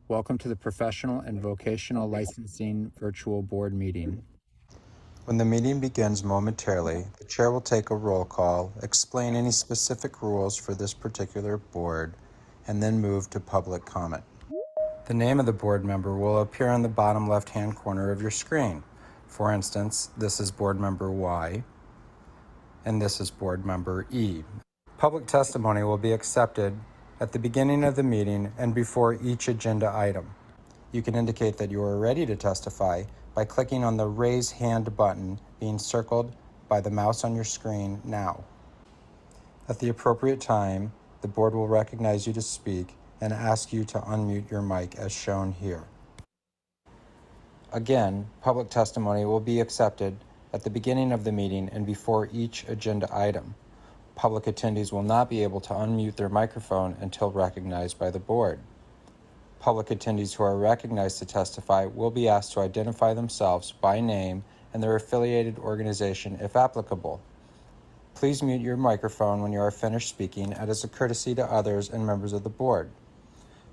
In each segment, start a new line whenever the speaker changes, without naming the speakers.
Welcome to the Professional and Vocational Licensing Virtual Board Meeting.
When the meeting begins momentarily, the chair will take a roll call, explain any specific rules for this particular board, and then move to public comment. The name of the board member will appear on the bottom left-hand corner of your screen. For instance, this is board member Y, and this is board member E. Public testimony will be accepted at the beginning of the meeting and before each agenda item. You can indicate that you are ready to testify by clicking on the Raise Hand button being circled by the mouse on your screen now. At the appropriate time, the board will recognize you to speak and ask you to unmute your mic as shown here. Again, public testimony will be accepted at the beginning of the meeting and before each agenda item. Public attendees will not be able to unmute their microphone until recognized by the board. Public attendees who are recognized to testify will be asked to identify themselves by name and their affiliated organization if applicable. Please mute your microphone when you are finished speaking as a courtesy to others and members of the board.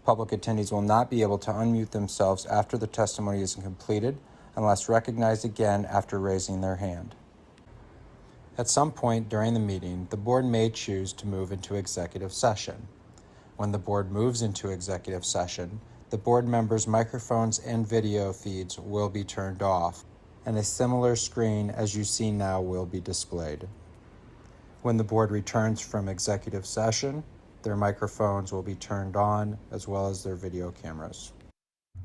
Public attendees will not be able to unmute themselves after the testimony is completed unless recognized again after raising their hand. At some point during the meeting, the board may choose to move into executive session. When the board moves into executive session, the board members' microphones and video feeds will be turned off, and a similar screen as you see now will be displayed. When the board returns from executive session, their microphones will be turned on as well as their video cameras.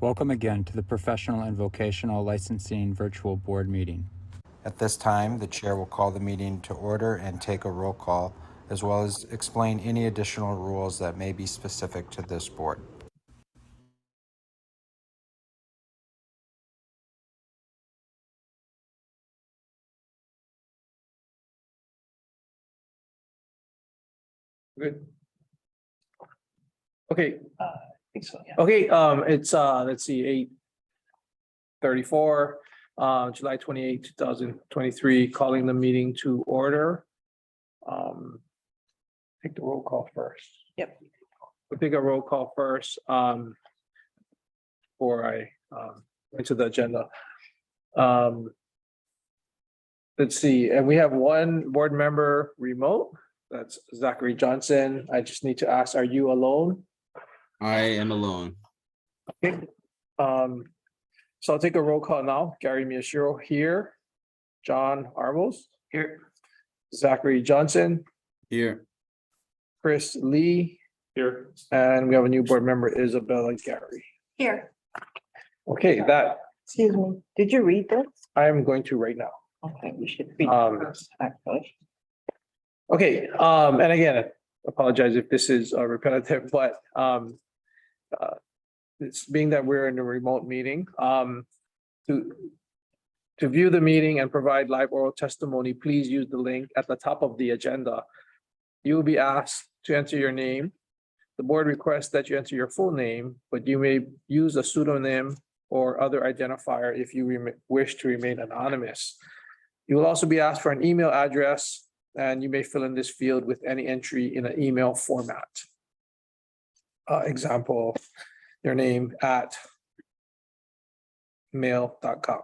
Welcome again to the Professional and Vocational Licensing Virtual Board Meeting.
At this time, the chair will call the meeting to order and take a roll call, as well as explain any additional rules that may be specific to this board.
Good. Okay.
I think so, yeah.
Okay, it's let's see, 8:34, July 28, 2023, calling the meeting to order. Take the roll call first.
Yep.
We'll take a roll call first, before I into the agenda. Let's see, and we have one board member remote. That's Zachary Johnson. I just need to ask, are you alone?
I am alone.
Okay. So I'll take a roll call now. Gary Miyashiro here. John Armos here. Zachary Johnson,
Here.
Chris Lee here, and we have a new board member, Isabella Gary.
Here.
Okay, that
Excuse me, did you read this?
I am going to right now.
Okay, we should read
Um,
it first, actually.
Okay, and again, apologize if this is repetitive, but it's being that we're in a remote meeting, to view the meeting and provide live oral testimony, please use the link at the top of the agenda. You will be asked to enter your name. The board requests that you enter your full name, but you may use a pseudonym or other identifier if you wish to remain anonymous. You will also be asked for an email address, and you may fill in this field with any entry in an email format. Example, your name at mail.com.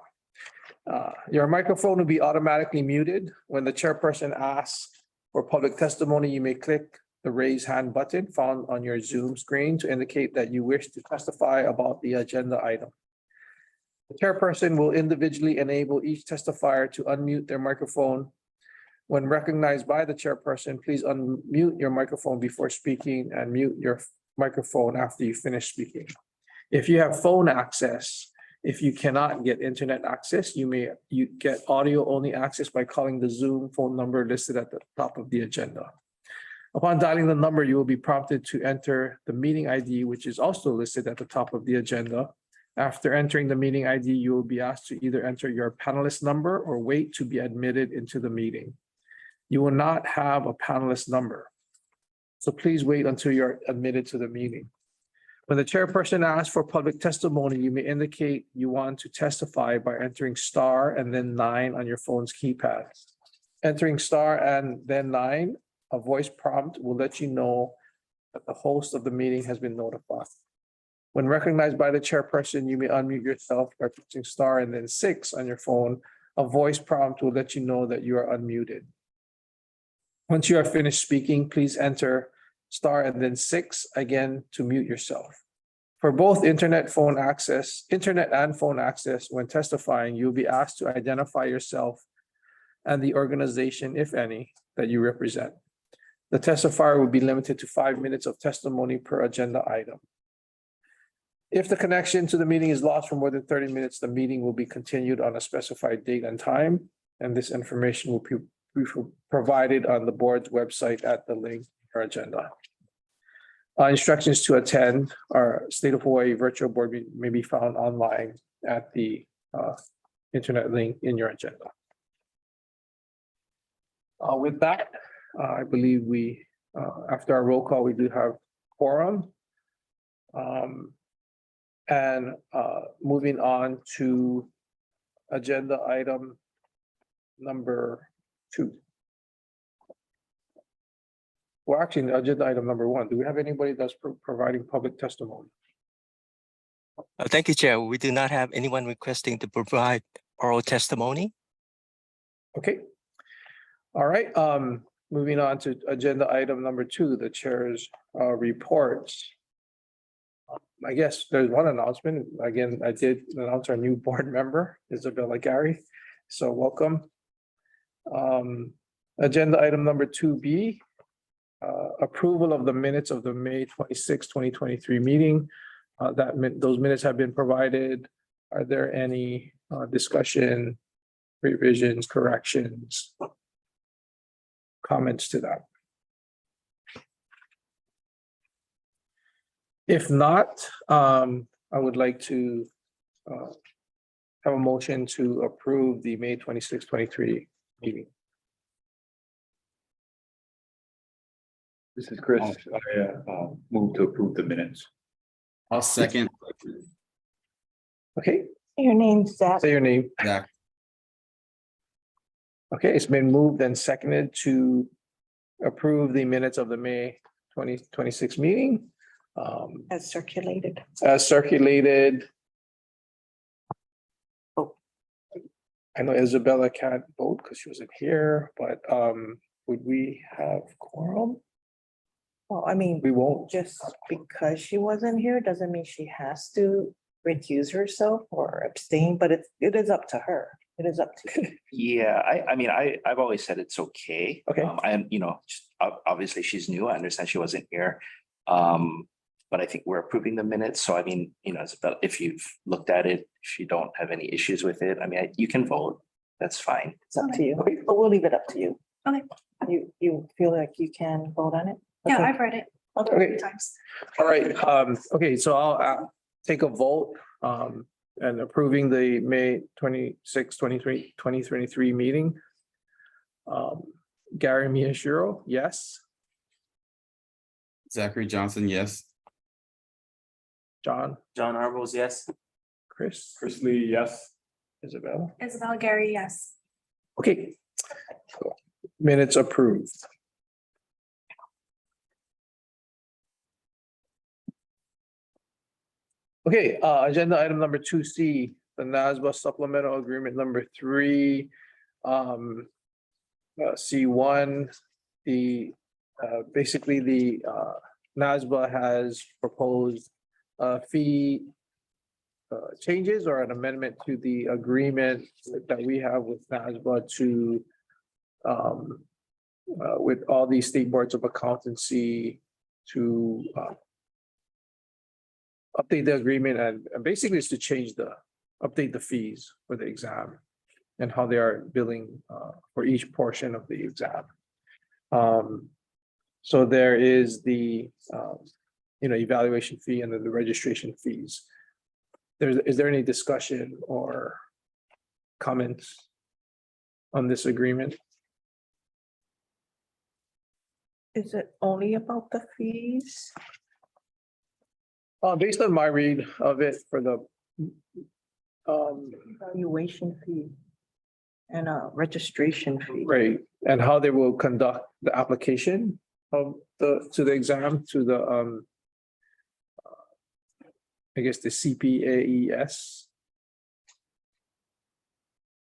Your microphone will be automatically muted. When the chairperson asks for public testimony, you may click the raise hand button found on your Zoom screen to indicate that you wish to testify about the agenda item. The chairperson will individually enable each testifier to unmute their microphone. When recognized by the chairperson, please unmute your microphone before speaking and mute your microphone after you finish speaking. If you have phone access, if you cannot get internet access, you get audio only access by calling the Zoom phone number listed at the top of the agenda. Upon dialing the number, you will be prompted to enter the meeting ID, which is also listed at the top of the agenda. After entering the meeting ID, you will be asked to either enter your panelist number or wait to be admitted into the meeting. You will not have a panelist number, so please wait until you're admitted to the meeting. When the chairperson asks for public testimony, you may indicate you want to testify by entering star and then 9 on your phone's keypad. Entering star and then 9, a voice prompt will let you know that the host of the meeting has been notified. When recognized by the chairperson, you may unmute yourself by pressing star and then 6 on your phone. A voice prompt will let you know that you are unmuted. Once you are finished speaking, please enter star and then 6 again to mute yourself. For both internet and phone access, when testifying, you'll be asked to identify yourself and the organization, if any, that you represent. The testifier will be limited to 5 minutes of testimony per agenda item. If the connection to the meeting is lost for more than 30 minutes, the meeting will be continued on a specified date and time, and this information will be provided on the board's website at the link or agenda. Instructions to attend our State of Hawaii virtual board meeting may be found online at the internet link in your agenda. With that, I believe we, after our roll call, we do have quorum. And moving on to agenda item number 2. Well, actually, agenda item number 1, do we have anybody that's providing public testimony?
Thank you, Chair. We do not have anyone requesting to provide oral testimony.
Okay. All right, moving on to agenda item number 2, the chair's reports. I guess there's one announcement. Again, I did announce our new board member, Isabella Gary. So welcome. Agenda item number 2B, approval of the minutes of the May 26, 2023 meeting. Those minutes have been provided. Are there any discussion, revisions, corrections, comments to that? If not, I would like to have a motion to approve the May 26, 23 meeting.
This is Chris. I move to approve the minutes.
I'll second.
Okay,
Your name's Zach.
say your name.
Zach.
Okay, it's been moved and seconded to approve the minutes of the May 2026 meeting.
As circulated.
As circulated.
Oh.
I know Isabella can't vote because she wasn't here, but would we have quorum?
Well, I mean,
We won't.
just because she wasn't here doesn't mean she has to recuse herself or abstain, but it is up to her. It is up to you.
Yeah, I mean, I've always said it's okay.
Okay.
And, obviously she's new. I understand she wasn't here. But I think we're approving the minutes. So I mean, it's about, if you've looked at it, if you don't have any issues with it, I mean, you can vote. That's fine.
It's up to you,
Okay.
but we'll leave it up to you.
Okay.
You feel like you can vote on it?
Yeah,
Okay.
I've read it
Okay.
a few times.
All right, okay, so I'll take a vote and approving the May 26, 2023 meeting. Gary Miyashiro, yes.
Zachary Johnson, yes.
John,
John Arbos, yes.
Chris,
Chris Lee, yes.
Isabella.
Isabel Gary, yes.
Okay. So, minutes approved. Okay, agenda item number 2C, the NASBA supplemental agreement number 3. C1, basically the NASBA has proposed fee changes or an amendment to the agreement that we have with NASBA to with all these state boards of accountancy to update the agreement and basically it's to update the fees for the exam and how they are billing for each portion of the exam. So there is the evaluation fee and then the registration fees. Is there any discussion or comments on this agreement?
Is it only about the fees?
Based on my read of it for the
Evaluation fee and a registration fee.
right, and how they will conduct the application of to the exam, to the I guess the CPAES.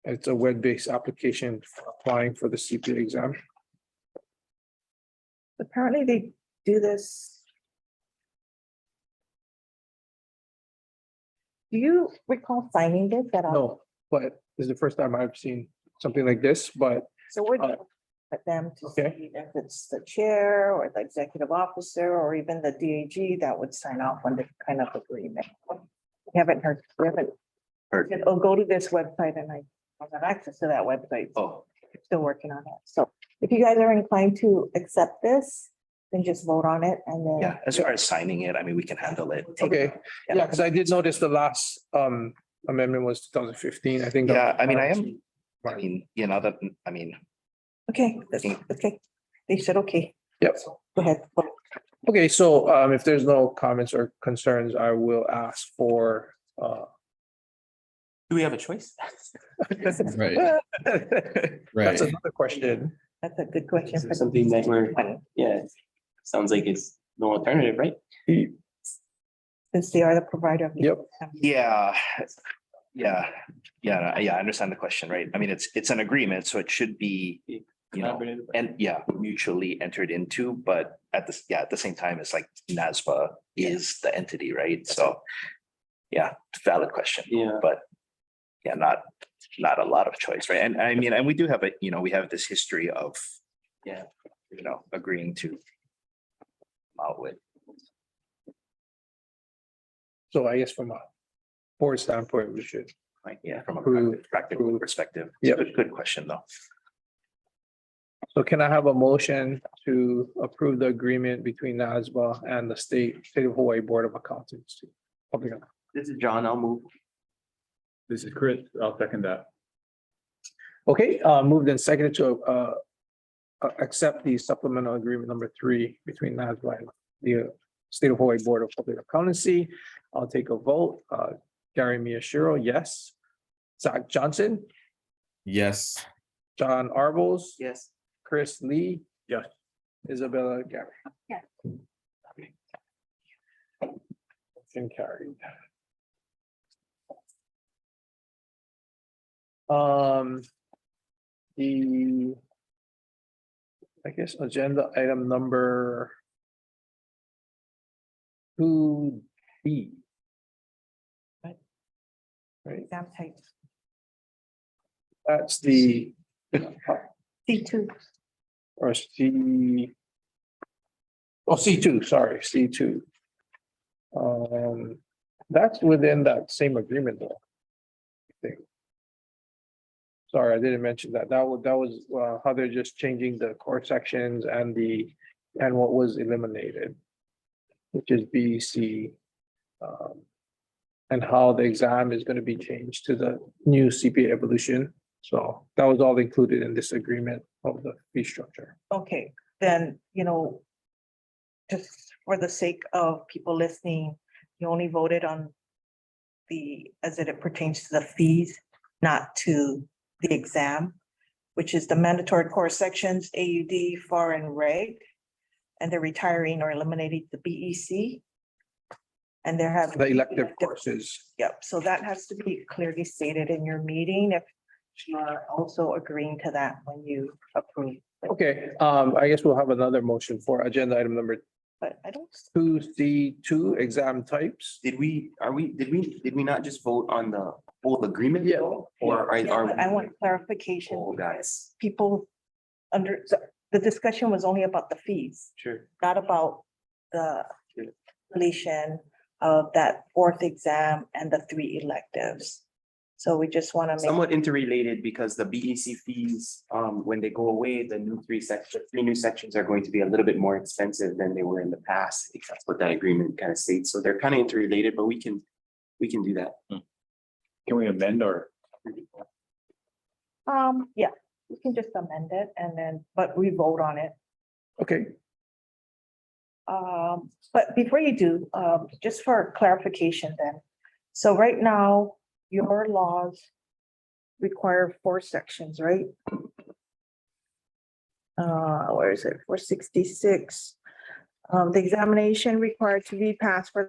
It's a web-based application for applying for the CPA exam.
Apparently they do this. Do you recall signing this at all?
No, but this is the first time I've seen something like this, but
So we're
Uh,
at them to
okay.
see if it's the chair or the executive officer or even the DAG that would sign off on this kind of agreement. We haven't heard, I'll go to this website and I don't have access to that website.
Oh,
Still working on it. So if you guys are inclined to accept this, then just vote on it and then.
yeah, as far as signing it, I mean, we can handle it.
okay, yeah, because I did notice the last amendment was 2015, I think.
Yeah, I mean, I mean, you know, that, I mean,
Okay, okay. They said, okay,
Yep.
go ahead.
Okay, so if there's no comments or concerns, I will ask for
Do we have a choice?
Right.
That's another question.
That's a good question.
Is there something that we're, yeah, sounds like it's no alternative, right?
Since they are the provider. of the
Yep.
exam.
yeah. Yeah, I understand the question, right? I mean, it's an agreement, so it should be, you know,
Collaborative.
and yeah, mutually entered into, but at the same time, it's like NASBA is the entity, right? So, yeah, valid question.
Yeah.
But yeah, not a lot of choice, right? And I mean, and we do have a, you know, we have this history of,
Yeah.
you know, agreeing to out with.
So I guess from a board standpoint, we should.
Like, yeah, from a
Approve,
practical
approve.
perspective.
Yep.
Good question, though.
So can I have a motion to approve the agreement between NASBA and the state of Hawaii Board of Accountancy? Public account.
This is John, I'll move.
This is Chris. I'll second that.
Okay, moved and seconded to accept the supplemental agreement number 3 between NASBA and the State of Hawaii Board of Public Accountancy. I'll take a vote. Gary Miyashiro, yes. Zach Johnson,
Yes.
John Arbos,
Yes.
Chris Lee,
Yes.
Isabella Gary.
Yes.
Motion carried. The I guess agenda item number 2B. Right,
Exam type
that's the
C2.
or C. Oh, C2, sorry, C2. That's within that same agreement though. I think. Sorry, I didn't mention that. That was how they're just changing the core sections and what was eliminated. Which is B, C. And how the exam is going to be changed to the new CPA evolution. So that was all included in this agreement of the fee structure.
Okay, then, you know, just for the sake of people listening, you only voted on as it pertains to the fees, not to the exam, which is the mandatory core sections, AUD, FAR, and reg. And they're retiring or eliminating the BEC. And they're having.
The elective courses.
Yep, so that has to be clearly stated in your meeting if you are also agreeing to that when you approve.
Okay, I guess we'll have another motion for agenda item number
But I don't,
2C2, exam types.
Did we not just vote on the whole agreement?
Yeah.
Or are?
I want clarification.
Oh, guys,
People the discussion was only about the fees,
sure.
not about the completion of that 4th exam and the 3 electives. So we just want to make,
Somewhat interrelated because the BEC fees, when they go away, the new 3 new sections are going to be a little bit more expensive than they were in the past. I think that's what that agreement kind of states. So they're kind of interrelated, but we can do that.
Can we amend or?
yeah, we can just amend it and then, but we vote on it.
Okay,
But before you do, just for clarification then. So right now, your laws require 4 sections, right? Where is it? 466. The examination required to be passed for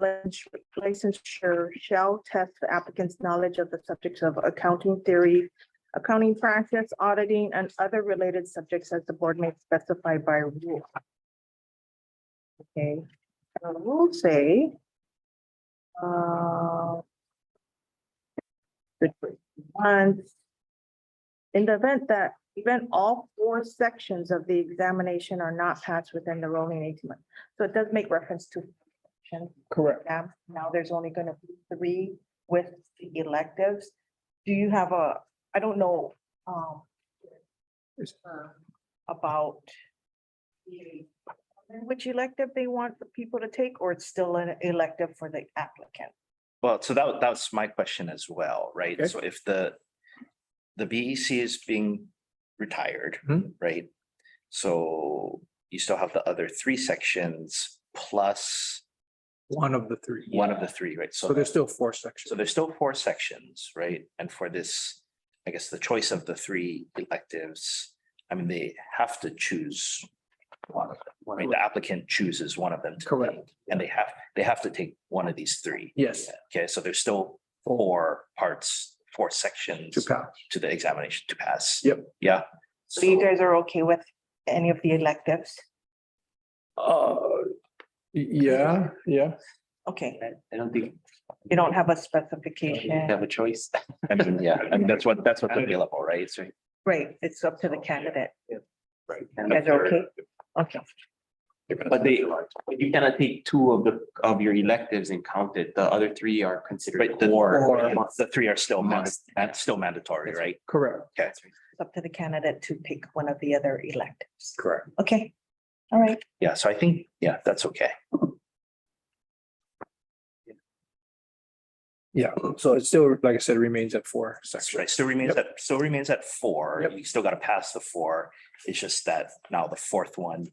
licensure shall test the applicant's knowledge of the subjects of accounting theory, accounting practice, auditing, and other related subjects as the board may specify by rule. Okay, and the rules say, once, in the event all 4 sections of the examination are not passed within the rolling 18 months. So it does make reference to sections.
Correct.
Now there's only gonna be 3 with the electives. Do you have I don't know, about which elective they want the people to take, or it's still an elective for the applicant?
Well, so that was my question as well, right?
Okay.
So if the BEC is being retired,
Mhm.
right? So you still have the other 3 sections plus
One of the 3.
one of the 3, right?
So there's still 4 sections.
So there's still 4 sections, right? And for this, I guess the choice of the 3 electives, I mean, they have to choose one of them. I mean, the applicant chooses one of them. to
Correct.
take, And they have to take one of these 3.
Yes,
Okay, so there's still 4 parts, 4 sections
to pass.
to the examination to pass.
Yep.
Yeah.
So you guys are okay with any of the electives?
Yeah.
Okay,
I don't think
you don't have a
we
specification,
have a choice.
I mean, yeah, I mean, that's what's available, right? So
right? It's up to the candidate.
Right.
You guys are okay? Okay.
But you cannot take 2 of your electives and count it. The other 3 are considered
Right, the
core.
the 3 are still
Must.
that's still mandatory, right?
Correct.
Okay.
It's up to the candidate to pick one of the other electives.
Correct.
Okay, all right.
Yeah, so I think, yeah, that's okay.
Yeah, so it still, like I said, remains at 4
That's
sections.
right. Still remains at 4.
Yep.
You still got to pass the 4. It's just that now the 4th one,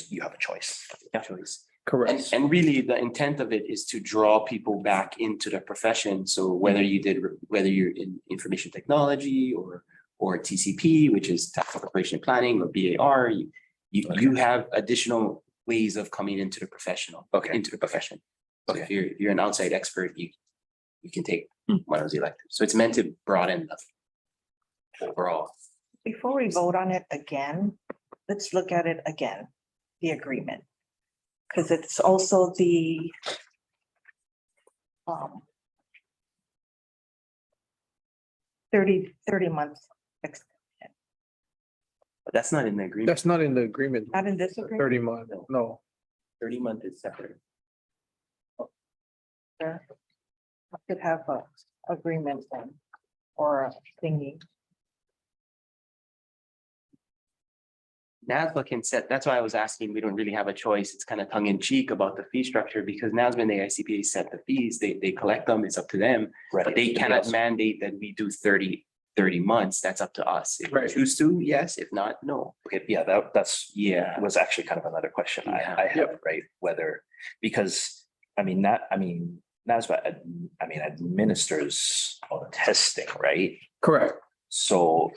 you have a choice.
Choice.
Correct.
And really, the intent of it is to draw people back into the profession. So whether you're in information technology or TCP, which is tax preparation and planning, or BAR, you have additional ways of coming into the professional.
Okay.
Into the profession. So
Okay.
if you're an outside expert, you can take one of those electives. So it's meant to broaden the overall.
Before we vote on it again, let's look at it again, the agreement. Because it's also the 30 months extension.
But that's not in the agreement.
That's not in the agreement.
Not in this agreement.
30 month, no.
30-month is separate.
I could have a agreement then, or a thingy.
NASBA can set, that's why I was asking, we don't really have a choice. It's kind of tongue in cheek about the fee structure because NASBA and the ICPA set the fees, they collect them, it's up to them.
Right.
But they cannot mandate that we do 30 months. That's up to us. If we
Right.
choose to, yes. If not, no.
Okay, yeah, that's
Yeah.
was actually kind of another question
Yeah.
I have, right? Whether, because, NASBA, administers all the testing, right?
Correct.
So,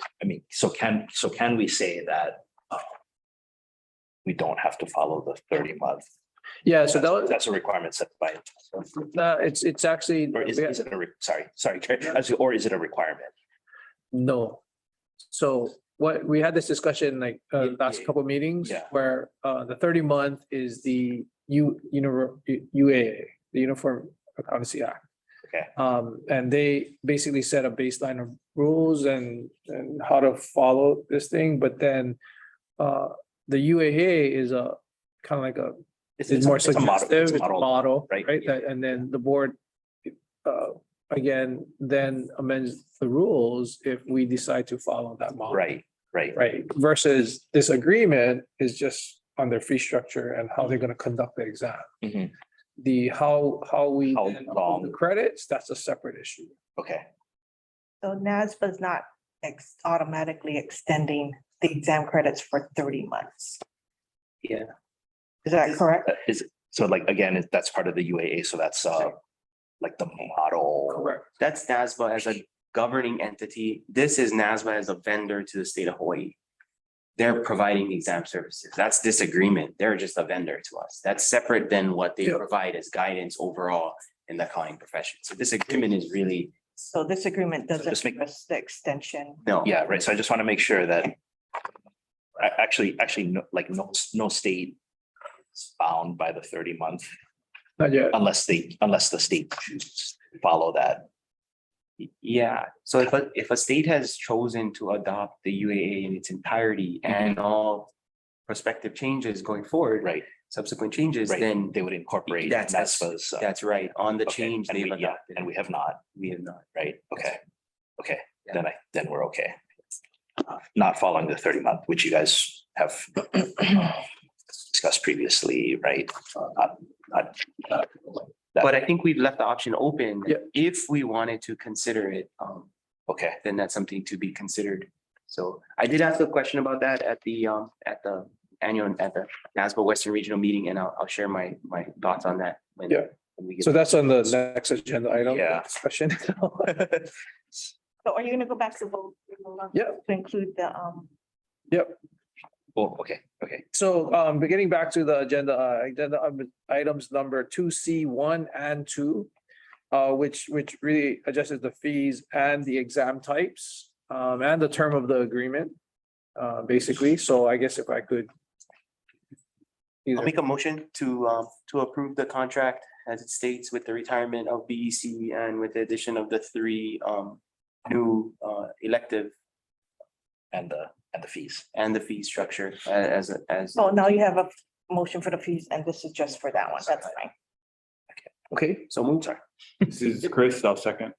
can we say that we don't have to follow the 30-month?
Yeah, so that was,
That's a requirement set by,
it's actually,
or is it sorry, or is it a requirement?
no. So what, we had this discussion like last couple meetings.
Yeah.
Where the 30 month is the UAA, the Uniform Accountancy Act.
Okay.
And they basically set a baseline of rules and how to follow this thing, but then the UAA is a kind of like a, it's more
a model-
suggestive,
it's a
it's a model,
right?
right? And then the board again, then amends the rules if we decide to follow that model.
Right.
Right, versus this agreement is just on their fee structure and how they're gonna conduct the exam.
Mhm.
The how we
How
then
long?
approve the credits, that's a separate issue.
Okay,
So NASBA is not automatically extending the exam credits for 30 months.
Yeah.
Is that correct?
so like, again, that's part of the UAA, so that's like the model.
Correct.
That's NASBA as a governing entity. This is NASBA as a vendor to the state of Hawaii. they're providing exam services. That's this agreement. They're just a vendor to us. That's separate than what they
Yep.
provide as guidance overall in the accounting profession. So this agreement is really,
So this agreement doesn't
just make-
address the extension.
no.
Yeah, right. So I just want to make sure that actually, no state is bound by the 30-month
Not yet.
unless the state chooses to follow that.
Yeah, so if a state has chosen to adopt the UAA in its entirety and all prospective changes going forward,
Right,
subsequent changes,
right.
then
They would incorporate
That's-
NASFA's.
that's right, on the
okay,
change
and
they've
we- yeah,
adopted.
And we have not,
We have not.
right? Okay, okay,
Yeah.
then we're okay. Not following the 30-month, which you guys have discussed previously, right? Not-
But I think we've left the option open.
Yeah.
If we wanted to consider it,
Okay,
then that's something to be considered. So I did ask a question about that at the annual, at the NASBA Western Regional Meeting, and I'll share my thoughts on that. when-
Yeah.
when we get-
So that's on the next agenda item.
Yeah.
Discussion.
So are you gonna go back to vote?
Yeah.
To include the,
Yep.
oh, okay.
So beginning back to the agenda items number 2C1 and 2. Which really adjusts the fees and the exam types and the term of the agreement. Basically, so I guess if I could.
I'll
Either,
make a motion to approve the contract as it states with the retirement of BEC and with the addition of the three new elective
And the fees.
and the fee structure as.
so now you have a motion for the fees and this is just for that one. That's fine.
okay,
So move.
This is Chris, I'll second.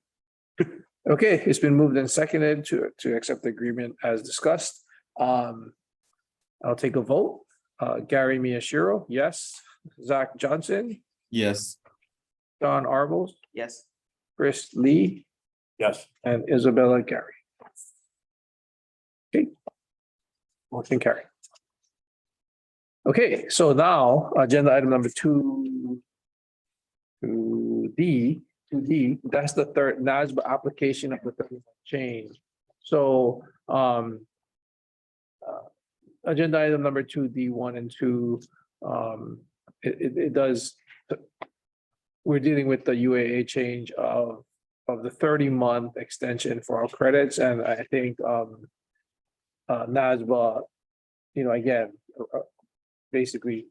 okay, it's been moved and seconded to accept the agreement as discussed. I'll take a vote. Gary Miyashiro, yes. Zach Johnson,
Yes.
John Arbels,
Yes.
Chris Lee,
Yes.
and Isabella Gary. Okay. Motion carried. Okay, so now agenda item number 2D, that's the third NASBA application of the 30-month change. So agenda item number 2D1 and 2, it does. We're dealing with the UAA change of the 30-month extension for our credits, and I think NASBA, again, basically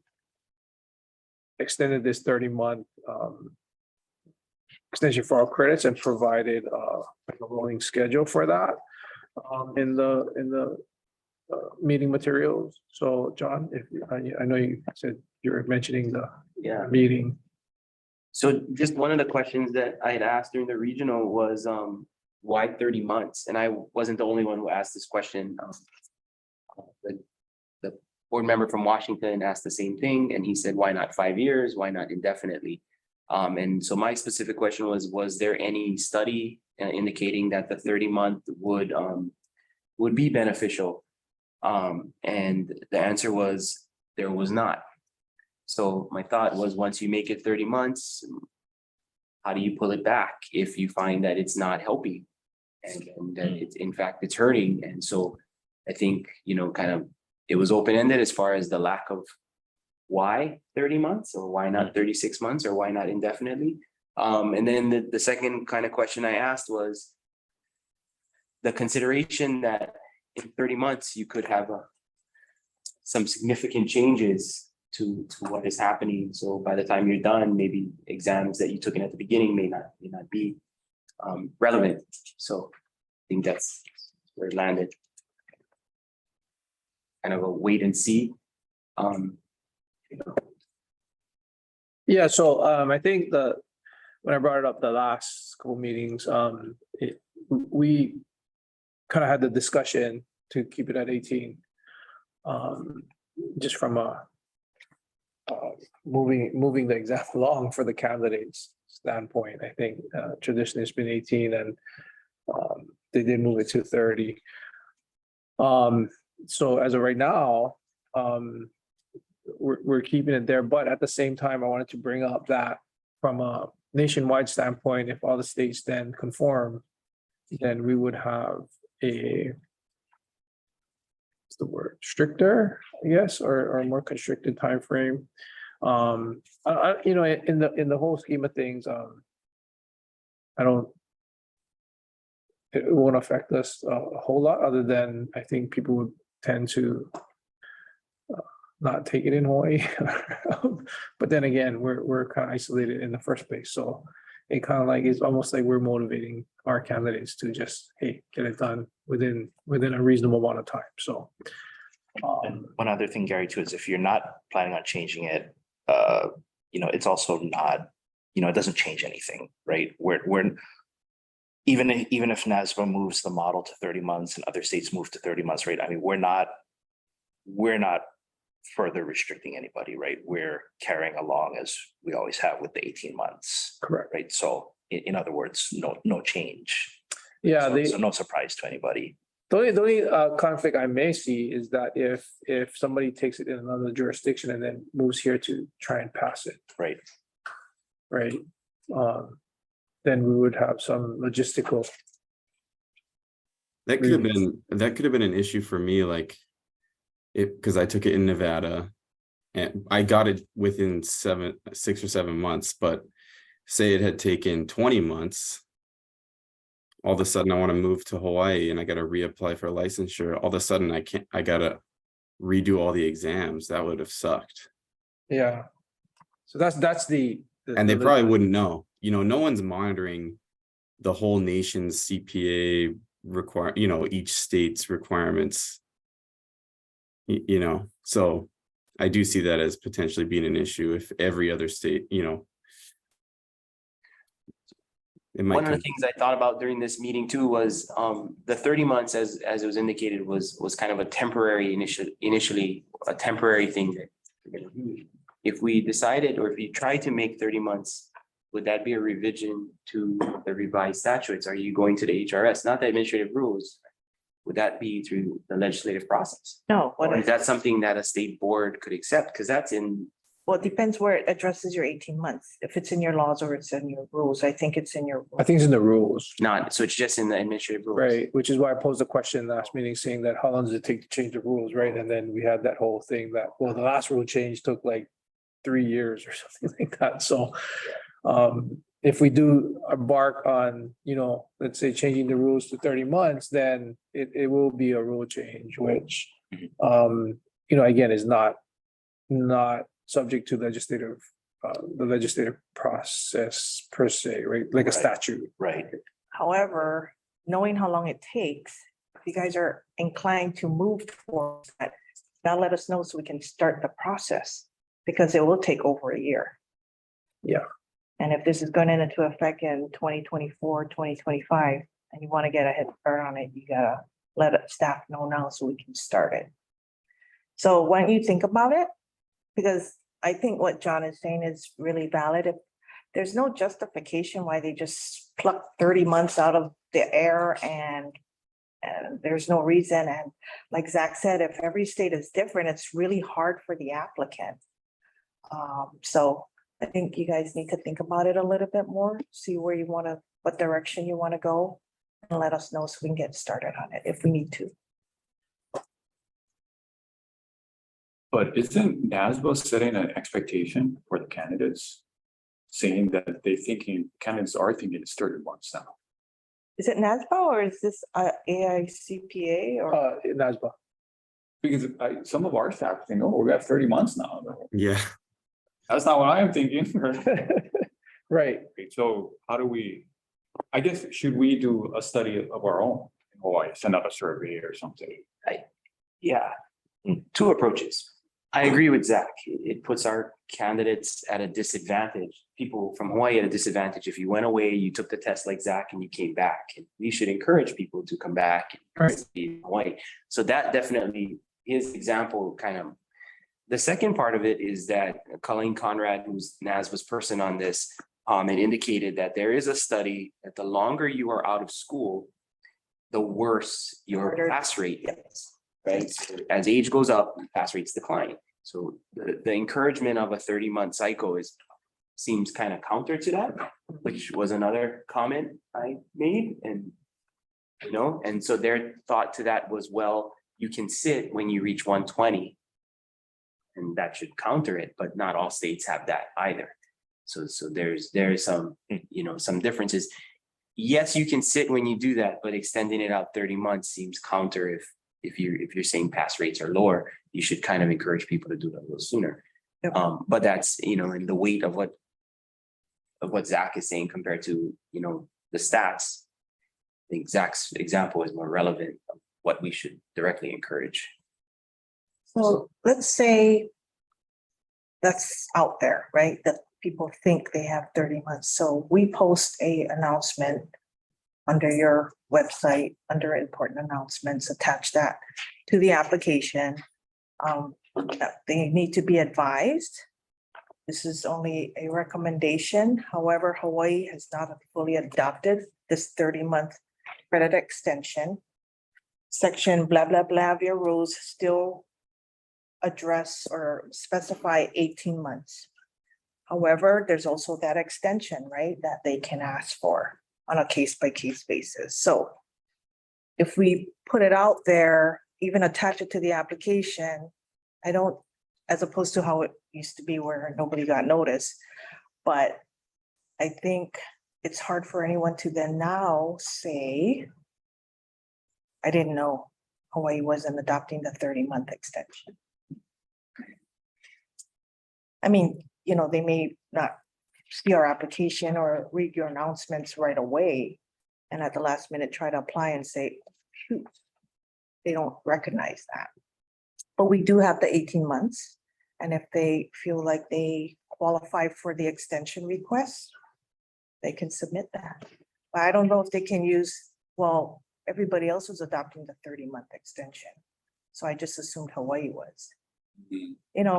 extended this 30-month extension for our credits and provided like a rolling schedule for that in the meeting materials. So John, if I know you said you were mentioning the
Yeah.
meeting.
So just one of the questions that I had asked during the regional was, why 30 months? And I wasn't the only one who asked this question. The board member from Washington asked the same thing, and he said, why not 5 years? Why not indefinitely? And so my specific question was there any study indicating that the 30-month would be beneficial? And the answer was, there was not. So my thought was, once you make it 30 months, how do you pull it back if you find that it's not helping? And that it's, in fact, it's hurting. And so I think, kind of, it was open-ended as far as the lack of why 30 months or why not 36 months or why not indefinitely? And then the second kind of question I asked was the consideration that in 30 months, you could have some significant changes to what is happening. So by the time you're done, maybe exams that you took in at the beginning may not be relevant. So I think that's where it landed. Kind of a wait and see.
Yeah, so I think when I brought it up the last couple meetings, we kind of had the discussion to keep it at 18. Just from a moving the exam along for the candidates standpoint. I think traditionally it's been 18 and they did move it to 30. So as of right now, we're keeping it there, but at the same time, I wanted to bring up that from a nationwide standpoint, if all the states then conform, then we would have a the word, stricter, I guess, or more constricted timeframe. You know, in the whole scheme of things, I don't. It won't affect us a whole lot, other than I think people would tend to not take it in Hawaii. But then again, we're kind of isolated in the first place, so it kind of like it's almost like we're motivating our candidates to just, hey, get it done within a reasonable amount of time. So.
And one other thing, Gary, too, is if you're not planning on changing it, you know, it's also not, you know, it doesn't change anything, right? We're even if NASBA moves the model to 30 months and other states move to 30 months, right? I mean, we're not further restricting anybody, right? We're carrying along as we always have with the 18 months.
Correct.
Right? So in other words, no change.
Yeah,
So no surprise to anybody.
the only conflict I may see is that if somebody takes it in another jurisdiction and then moves here to try and pass it,
Right.
right? Then we would have some logistical.
That could have been an issue for me, like because I took it in Nevada and I got it within 6 or 7 months, but say it had taken 20 months. All of a sudden I want to move to Hawaii and I got to reapply for licensure. All of a sudden I got to redo all the exams. That would have sucked.
Yeah. So that's the.
And they probably wouldn't know, you know, no one's monitoring the whole nation's CPA each state's requirements, you know, so I do see that as potentially being an issue if every other state, you know.
One of the things I thought about during this meeting too was the 30 months, as it was indicated, was kind of a temporary initially a temporary thing that we're gonna do. If we decided, or if you try to make 30 months, would that be a revision to the revised statutes? Are you going to the HRS, not the administrative rules? Would that be through the legislative process?
No,
Or
what,
is that something that a state board could accept? Because that's in,
well, it depends where it addresses your 18 months. If it's in your laws or it's in your rules, I think it's in your.
I think it's in the rules,
not, so it's just in the administrative rules.
right? Which is why I posed the question last meeting saying that how long does it take to change the rules, right? And then we had that whole thing that, well, the last rule change took like 3 years or something like that. So if we do embark on, you know, let's say changing the rules to 30 months, then it will be a rule change, which you know, again, is not subject to the legislative process per se, right? Like a statute.
Right.
However, knowing how long it takes, if you guys are inclined to move towards that, now let us know so we can start the process, because it will take over a year.
Yeah.
And if this is going into effect in 2024, 2025, and you want to get a head start on it, you gotta let staff know now so we can start it. So why don't you think about it? Because I think what John is saying is really valid. If there's no justification why they just pluck 30 months out of the air and there's no reason. And like Zach said, if every state is different, it's really hard for the applicant. So I think you guys need to think about it a little bit more, see where you want to, what direction you want to go, and let us know so we can get started on it if we need to.
But isn't NASBA setting an expectation for the candidates? Saying that candidates are thinking it's 30 months now.
Is it NASBA or is this AICPA or?
NASBA.
Because some of our staff think, oh, we have 30 months now.
Yeah.
That's not what I'm thinking.
Right.
So how do we, I guess, should we do a study of our own in Hawaii, send out a survey or something?
Yeah, two approaches. I agree with Zach. It puts our candidates at a disadvantage, people from Hawaii at a disadvantage. If you went away, you took the test like Zach and you came back. And we should encourage people to come back and see Hawaii. So that definitely, his example kind of. The second part of it is that Colleen Conrad, who's NASBA's person on this, it indicated that there is a study that the longer you are out of school, the worse your pass rate is. Right? So as age goes up, pass rates decline. So the encouragement of a 30-month cycle seems kind of counter to that, which was another comment I made. And you know, and so their thought to that was, well, you can sit when you reach 120. And that should counter it, but not all states have that either. So there's some, some differences. Yes, you can sit when you do that, but extending it out 30 months seems counter if you're saying pass rates are lower, you should kind of encourage people to do that a little sooner.
Yep.
But that's, in the weight of what Zach is saying compared to, the stats. I think Zach's example is more relevant of what we should directly encourage.
So let's say that's out there, right? That people think they have 30 months. So we post a announcement under your website, under important announcements, attach that to the application. That they need to be advised. This is only a recommendation. However, Hawaii has not fully adopted this 30-month credit extension. Section blah, blah, blah of your rules still address or specify 18 months. However, there's also that extension, right, that they can ask for on a case-by-case basis. So if we put it out there, even attach it to the application, as opposed to how it used to be where nobody got notice. But I think it's hard for anyone to then now say, I didn't know Hawaii wasn't adopting the 30-month extension. I mean, they may not see our application or read your announcements right away, and at the last minute try to apply and say, shoot, they don't recognize that. But we do have the 18 months. And if they feel like they qualify for the extension request, they can submit that. But I don't know if they can use, well, everybody else was adopting the 30-month extension. So I just assumed Hawaii was.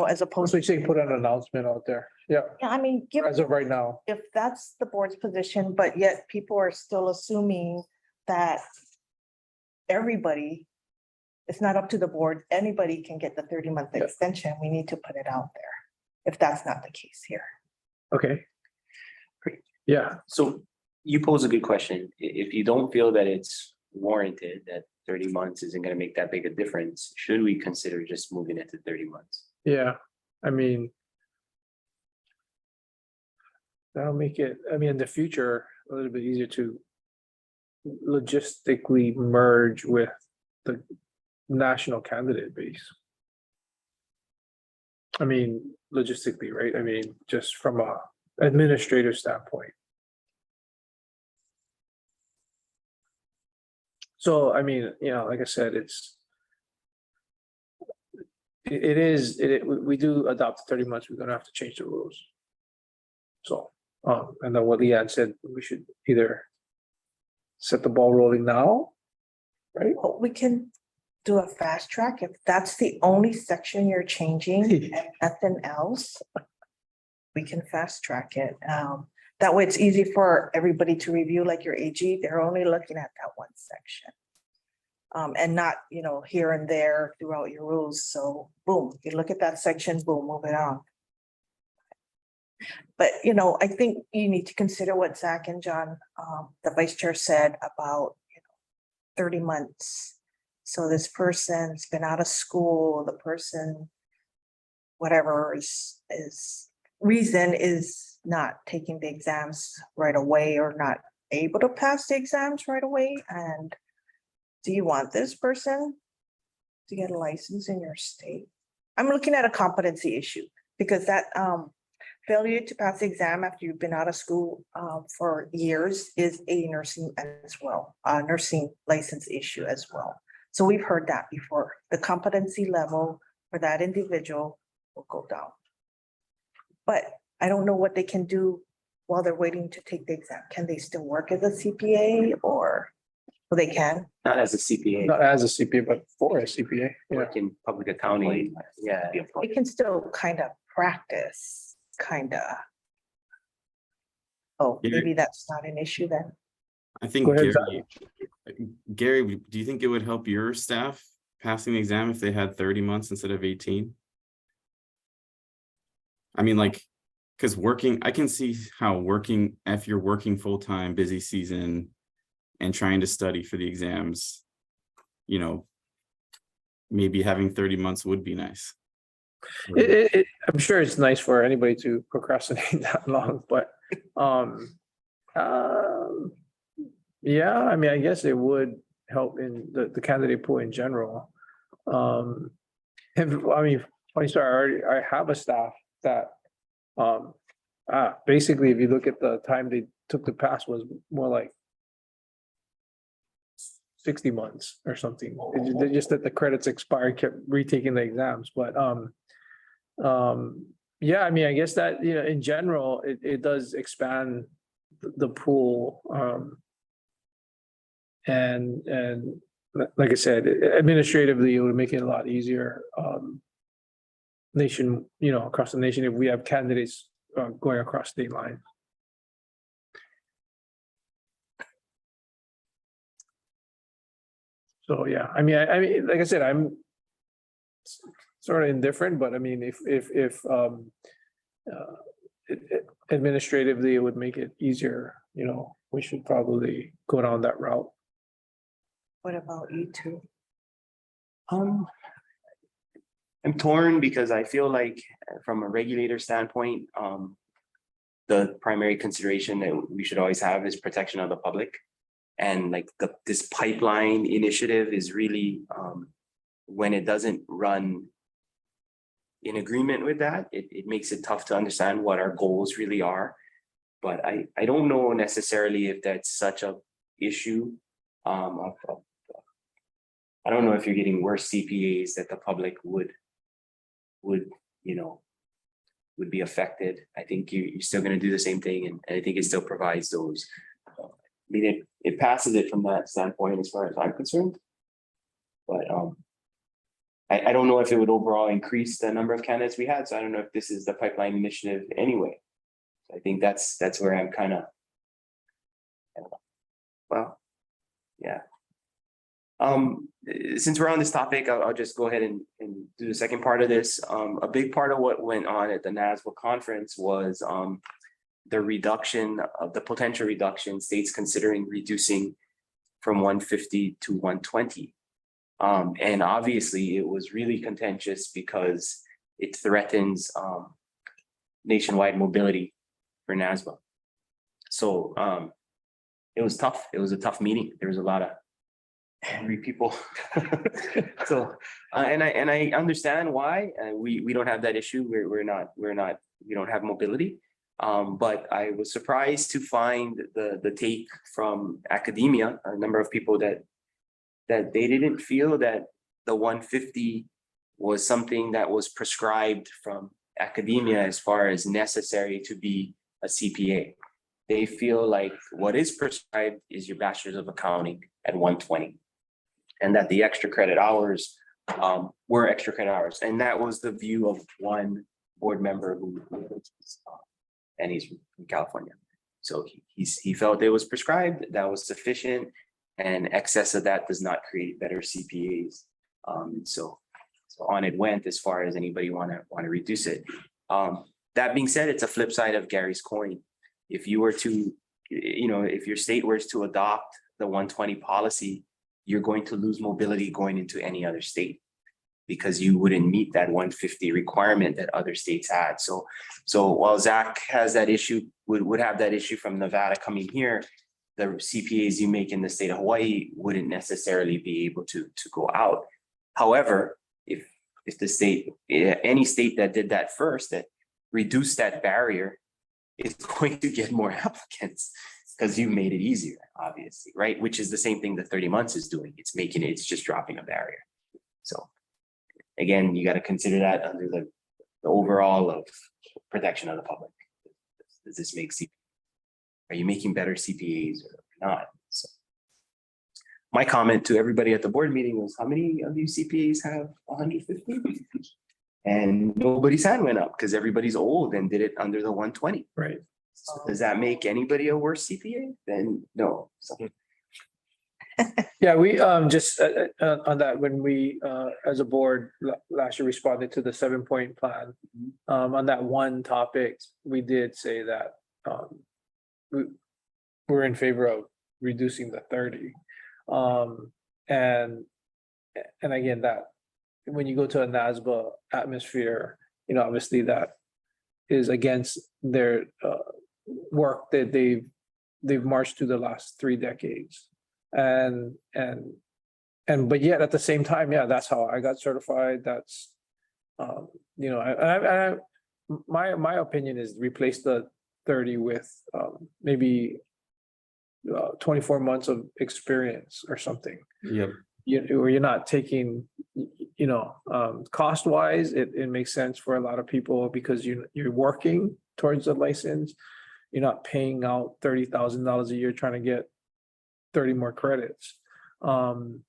As opposed
So you say put an announcement out there. Yeah,
yeah, I mean,
as of right now.
if that's the board's position, but yet people are still assuming that everybody, it's not up to the board, anybody can get the 30-month
Yeah.
extension, we need to put it out there, if that's not the case here.
Okay. Yeah,
So you pose a good question. If you don't feel that it's warranted, that 30 months isn't going to make that big a difference, should we consider just moving it to 30 months?
yeah. I mean, that'll make it, in the future, a little bit easier to logistically merge with the national candidate base. Logistically, right? Just from a administrative standpoint. So, like I said, we do adopt 30 months, we're gonna have to change the rules. So, and then what Leanne said, we should either set the ball rolling now, right?
Well, we can do a fast track if that's the only section you're changing and nothing else. We can fast track it. That way it's easy for everybody to review, like your AG, they're only looking at that one section. And not, here and there throughout your rules. So boom, you look at that section, boom, move it on. But, I think you need to consider what Zach and John, the vice chair, said about 30 months. So this person's been out of school, the person, whatever is reason is not taking the exams right away or not able to pass the exams right away. And do you want this person to get a license in your state? I'm looking at a competency issue because that failure to pass the exam after you've been out of school for years is a nursing as well, a nursing license issue as well. So we've heard that before. The competency level for that individual will go down. But I don't know what they can do while they're waiting to take the exam. Can they still work as a CPA or? Well, they can.
Not as a CPA,
Not as a CPA, but for a CPA. Yeah.
work in public accounting. Yeah.
They can still kind of practice, Oh,
Yeah.
maybe that's not an issue then.
I think
Go ahead,
Gary, do you think it would help your staff passing the exam if they had 30 months instead of 18? Because I can see how if you're working full-time, busy season, and trying to study for the exams, maybe having 30 months would be nice.
I'm sure it's nice for anybody to procrastinate that long, but, yeah, I mean, I guess it would help in the candidate pool in general. I mean, funny story, I have a staff that, basically, if you look at the time they took to pass was more like 60 months or something. They just that the credits expired, kept retaking the exams, but, yeah, I mean, I guess that, you know, in general, it does expand the pool, and like I said, administratively, it would make it a lot easier, across the nation if we have candidates going across state lines. So, yeah, I mean, like I said, I'm sort of indifferent, but I mean, if administratively, it would make it easier, we should probably go down that route.
What about you two?
I'm torn because I feel like from a regulator standpoint, the primary consideration that we should always have is protection of the public. And like this pipeline initiative is really, when it doesn't run in agreement with that, it makes it tough to understand what our goals really are. But I don't know necessarily if that's such a issue. I don't know if you're getting worse CPAs that the public would be affected. I think you're still going to do the same thing, and I think it still provides those. I mean, it passes it from that standpoint as far as I'm concerned. But I don't know if it would overall increase the number of candidates we had. So I don't know if this is the pipeline initiative anyway. I think that's where I'm kind of, well, yeah. Since we're on this topic, I'll just go ahead and do the second part of this. A big part of what went on at the NASBA conference was the reduction of the potential reduction, states considering reducing from 150 to 120. And obviously it was really contentious because it threatens nationwide mobility for NASBA. So it was tough. It was a tough meeting. There was a lot of angry people. So and I understand why we don't have that issue. We don't have mobility. But I was surprised to find the take from academia, a number of people that they didn't feel that the 150 was something that was prescribed from academia as far as necessary to be a CPA. They feel like what is prescribed is your bachelor's of accounting at 120, and that the extra credit hours were extra credit hours. And that was the view of one board member and he's from California. So he felt it was prescribed, that was sufficient, and excess of that does not create better CPAs. So on it went as far as anybody want to reduce it. That being said, it's a flip side of Gary's coin. If you were to, if your state were to adopt the 120 policy, you're going to lose mobility going into any other state because you wouldn't meet that 150 requirement that other states had. So while Zach has that issue, would have that issue from Nevada coming here, the CPAs you make in the state of Hawaii wouldn't necessarily be able to go out. However, if the state, any state that did that first, that reduced that barrier, is going to get more applicants because you made it easier, obviously, right? Which is the same thing that 30 months is doing. It's just dropping a barrier. So again, you got to consider that under the overall of protection of the public. Does this make CPAs? Are you making better CPAs or not? So my comment to everybody at the board meeting was, how many of you CPAs have 150? And nobody's hand went up because everybody's old and did it under the 120.
Right.
So does that make anybody a worse CPA? Then no. So.
Yeah, we just on that, when we as a board last year responded to the 7-point plan, on that one topic, we did say that we're in favor of reducing the 30. And again, that when you go to a NASBA atmosphere, you know, obviously that is against their work that they've marched through the last 3 decades. But yet at the same time, yeah, that's how I got certified. That's, you know, my opinion is replace the 30 with maybe 24 months of experience or something.
Yep.
Or you're not taking, you know, cost wise, it makes sense for a lot of people because you're working towards a license. You're not paying out $30,000 a year trying to get 30 more credits. And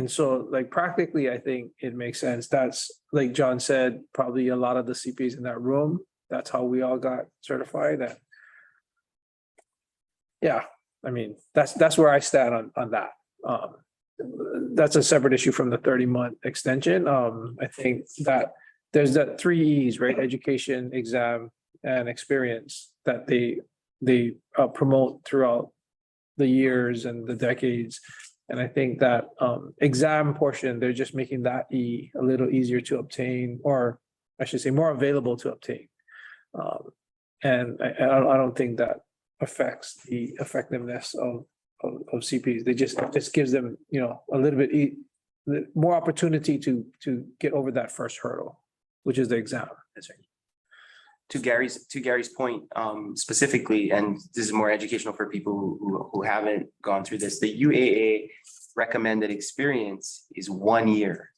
so like practically, I think it makes sense. That's like John said, probably a lot of the CPAs in that room. That's how we all got certified. And yeah, I mean, that's where I stand on that. That's a separate issue from the 30-month extension. I think that there's that 3 E's, right? Education, exam, and experience that they promote throughout the years and the decades. And I think that exam portion, they're just making that E a little easier to obtain, or I should say more available to obtain. And I don't think that affects the effectiveness of CPs. They just gives them, you know, a little bit more opportunity to get over that first hurdle, which is the exam.
That's right. To Gary's point, specifically, and this is more educational for people who haven't gone through this, the UAA recommended experience is 1 year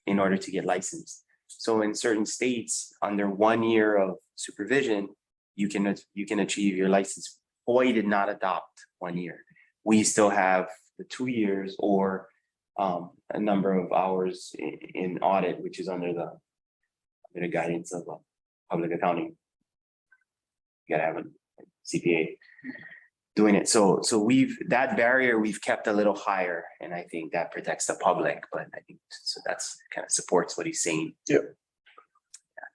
in order to get licensed. So in certain states, under 1 year of supervision, you can achieve your license. Hawaii did not adopt 1 year. We still have the 2 years or a number of hours in audit, which is under the guidance of public accounting. You gotta have a CPA doing it. So that barrier we've kept a little higher, and I think that protects the public, but I think so that's kind of supports what he's saying.
Yep.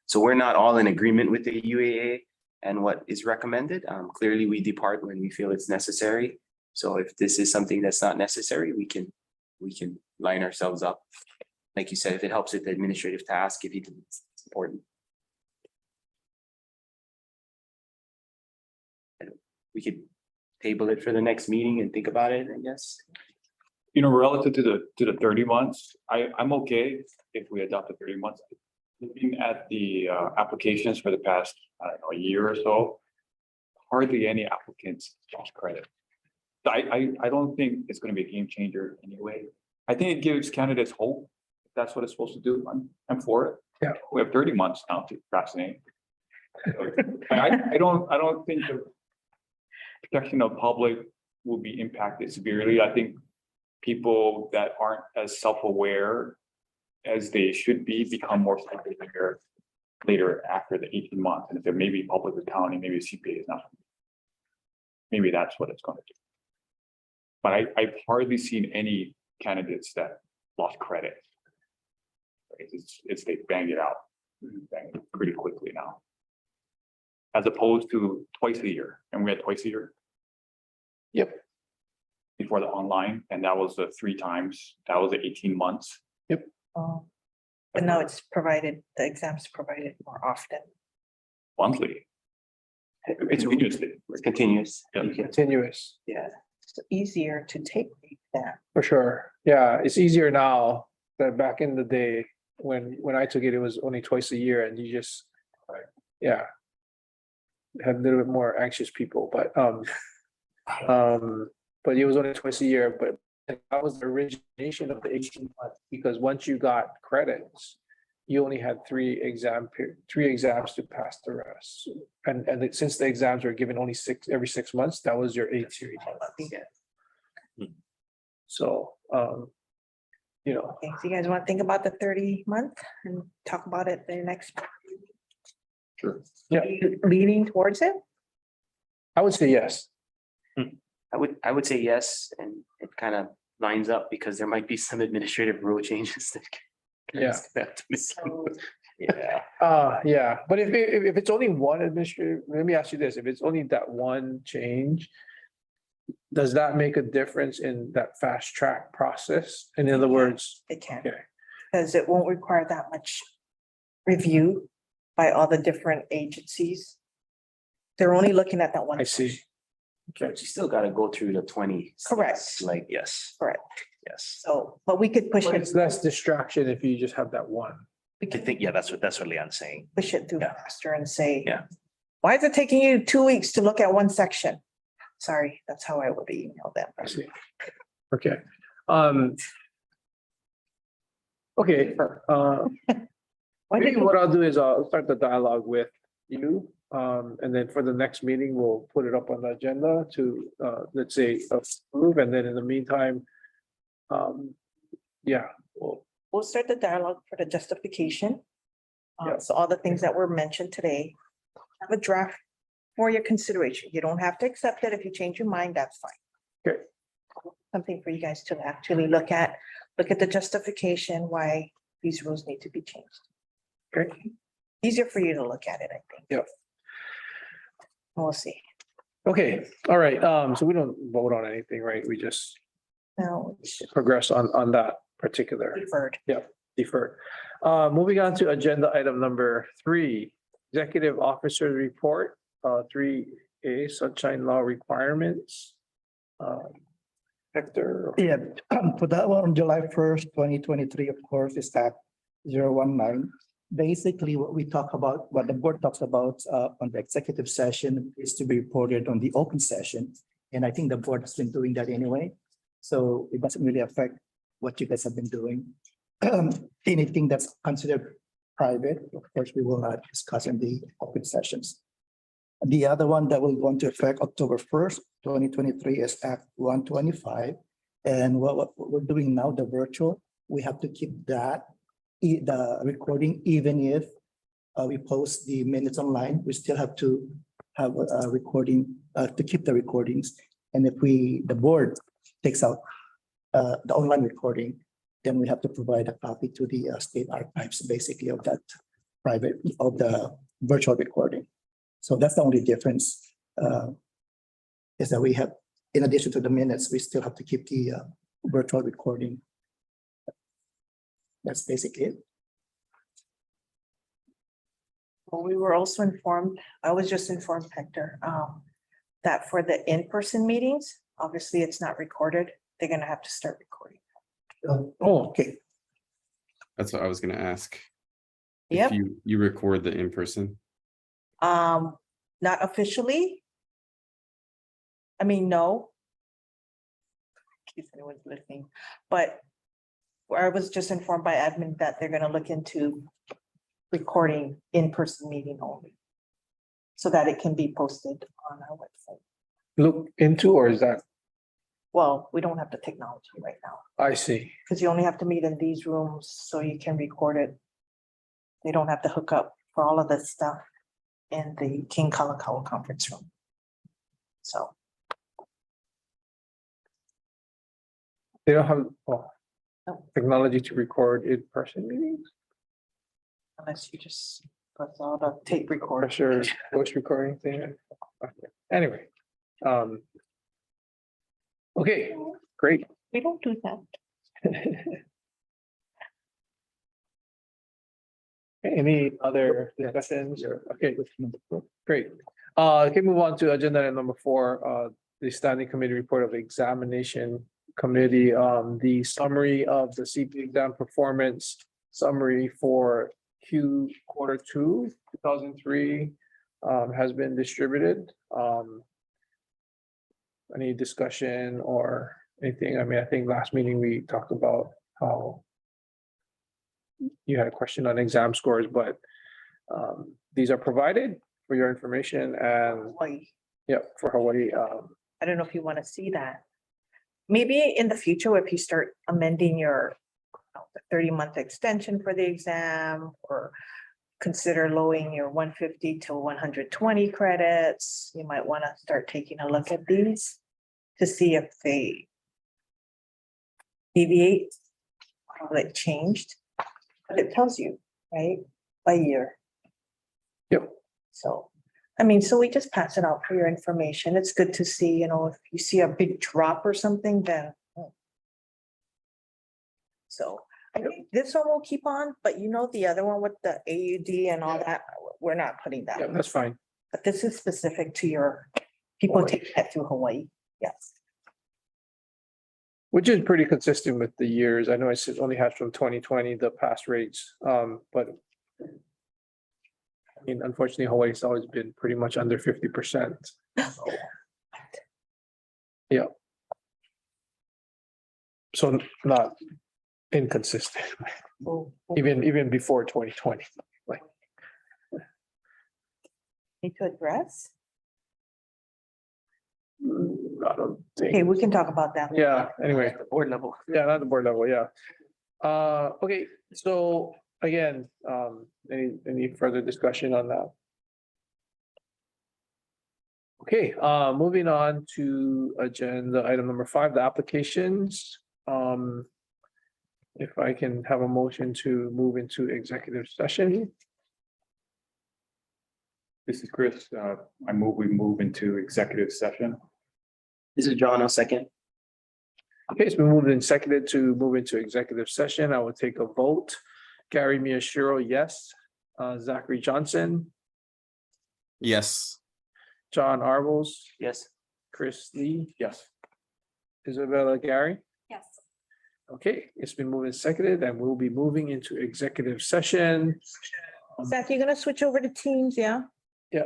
So we're not all in agreement with the UAA and what is recommended. Clearly we depart when we feel it's necessary. So if this is something that's not necessary, we can line ourselves up. Like you said, if it helps with the administrative task, if you can, it's important. We could table it for the next meeting and think about it, I guess.
You know, relative to the 30 months, I'm okay if we adopt the 30 months. Looking at the applications for the past, I don't know, a year or so, hardly any applicants lost credit. I don't think it's going to be a game changer anyway. I think it gives candidates hope. If that's what it's supposed to do. I'm for it.
Yeah.
We have 30 months now to procrastinate. I don't think the protection of public will be impacted severely. I think people that aren't as self-aware as they should be become more self-aware later after the 18 months. And if there may be public accounting, maybe CPA is not. Maybe that's what it's going to do. But I've hardly seen any candidates that lost credit. It's they bang it out pretty quickly now. As opposed to twice a year, and we had twice a year.
Yep.
Before the online, and that was the 3 times, that was the 18 months.
But now it's provided, the exams provided more often.
Monthly. It's continuously.
It's continuous.
Yeah.
You can-
Continuous,
Yeah.
It's easier to take the exam.
for sure. Yeah, it's easier now than back in the day when I took it, it was only twice a year and you just, yeah. Had a little bit more anxious people, but it was only twice a year, but that was the origination of the 18 months, because once you got credits, you only had 3 exams to pass the rest. And since the exams were given only every 6 months, that was your 18 months.
Yeah.
So, you know,
Okay, so you guys want to think about the 30-month and talk about it the next?
Sure.
Yeah.
Leaning towards it?
I would say yes.
I would say yes, and it kind of lines up because there might be some administrative rule changes that.
Yeah.
So
Yeah.
Yeah, but if it's only one administrative, let me ask you this, if it's only that one change, does that make a difference in that fast track process? In other words,
It can,
okay,
because it won't require that much review by all the different agencies. They're only looking at that one.
I see.
But you still gotta go through the 20.
Correct.
Like, yes,
Correct.
yes.
So, but we could push
But
it,
it's less distraction if you just have that one.
we
I
could
think, yeah, that's what Leon's saying.
push it through
Yeah.
faster and say.
Yeah.
Why is it taking you 2 weeks to look at one section? Sorry, that's how I would email them.
I see. Okay. Okay,
Why
maybe
did
what I'll do is I'll start the dialogue with you. And then for the next meeting, we'll put it up on the agenda to, let's say, approve, and then in the meantime, yeah,
we'll start the dialogue for the justification.
Yeah.
So all the things that were mentioned today, have a draft for your consideration. You don't have to accept it. If you change your mind, that's fine.
Okay.
Something for you guys to actually look at the justification why these rules need to be changed.
Okay.
Easier for you to look at it, I think.
Yep.
We'll see.
Okay, all right, so we don't vote on anything, right? We just
Now,
progress on that particular
deferred.
deferred. Moving on to agenda item number 3, Executive Officer Report, 3A, Sunshine Law Requirements. Hector,
Yeah, for that one, on July 1st, 2023, of course, is Act 019. Basically, what we talk about, what the board talks about on the executive session is to be reported on the open session. And I think the board has been doing that anyway. So it doesn't really affect what you guys have been doing. Anything that's considered private, of course, we will not discuss in the open sessions. The other one that will go into effect October 1st, 2023 is Act 125. And what we're doing now, the virtual, we have to keep that, the recording, even if we post the minutes online, we still have to have a recording to keep the recordings. And if the board takes out the online recording, then we have to provide a copy to the state archives, basically, of that of the virtual recording. So that's the only difference, is that we have, in addition to the minutes, we still have to keep the virtual recording. That's basically it.
Well, we were also informed, I was just informed, Hector, that for the in-person meetings, obviously it's not recorded. They're gonna have to start recording.
oh, okay,
That's what I was gonna ask.
Yep.
If you record the in-person,
Not officially. I mean, no. In case anyone's listening, but I was just informed by admin that they're gonna look into recording in-person meeting only. So that it can be posted on our website.
look into, or is that,
Well, we don't have the technology right now,
I see,
because you only have to meet in these rooms so you can record it. They don't have to hook up for all of this stuff in the King Kalakaua conference room. So,
they don't have
No.
technology to record in-person meetings?
unless you just put all the tape recorder.
Sure, voice recording thing. Okay. Anyway, okay, great.
We don't do that.
Any other discussions or, okay, great. Okay, move on to agenda item number 4, the standing committee report of the examination committee. The summary of the CP exam performance summary for quarter 2, 2003 has been distributed. Any discussion or anything? I mean, I think last meeting we talked about how you had a question on exam scores, but these are provided for your information and
Hawaii.
for Hawaii.
I don't know if you want to see that. Maybe in the future, if you start amending your 30-month extension for the exam, or consider lowering your 150 to 120 credits, you might want to start taking a look at these to see if they deviate, how it changed. But it tells you, right, by year.
Yep.
So I mean, so we just pass it out for your information. It's good to see, you know, if you see a big drop or something, then. So I think this one will keep on, but you know, the other one with the AUD and all that, we're not putting
Yeah,
that.
that's fine.
But this is specific to your people taking it through Hawaii. Yes.
Which is pretty consistent with the years. I know it only has from 2020, the past rates, but. I mean, unfortunately, Hawaii's always been pretty much under 50%. Yeah. So not inconsistent,
We'll
even before 2020. Like,
need to address.
I don't
Okay,
think,
we can talk about that.
yeah, anyway,
Board level.
yeah, not the board level, yeah. Okay, so again, any further discussion on that? Okay, moving on to agenda item number 5, the applications. If I can have a motion to move into executive session.
This is Chris. I move, we move into executive session.
This is John, I'll second.
Okay, it's been moved and seconded to move into executive session. I will take a vote. Gary Miyashiro, yes. Zachary Johnson,
Yes.
John Arvels,
Yes.
Chris Lee,
Yes.
Isabella Gary.
Yes.
Okay, it's been moved and seconded and we'll be moving into executive session.
Zach, you're gonna switch over to Teams, yeah?
Yeah.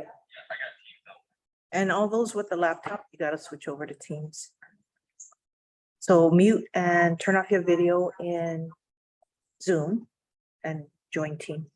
And all those with the laptop, you gotta switch over to Teams. So mute and turn off your video in Zoom and join Team.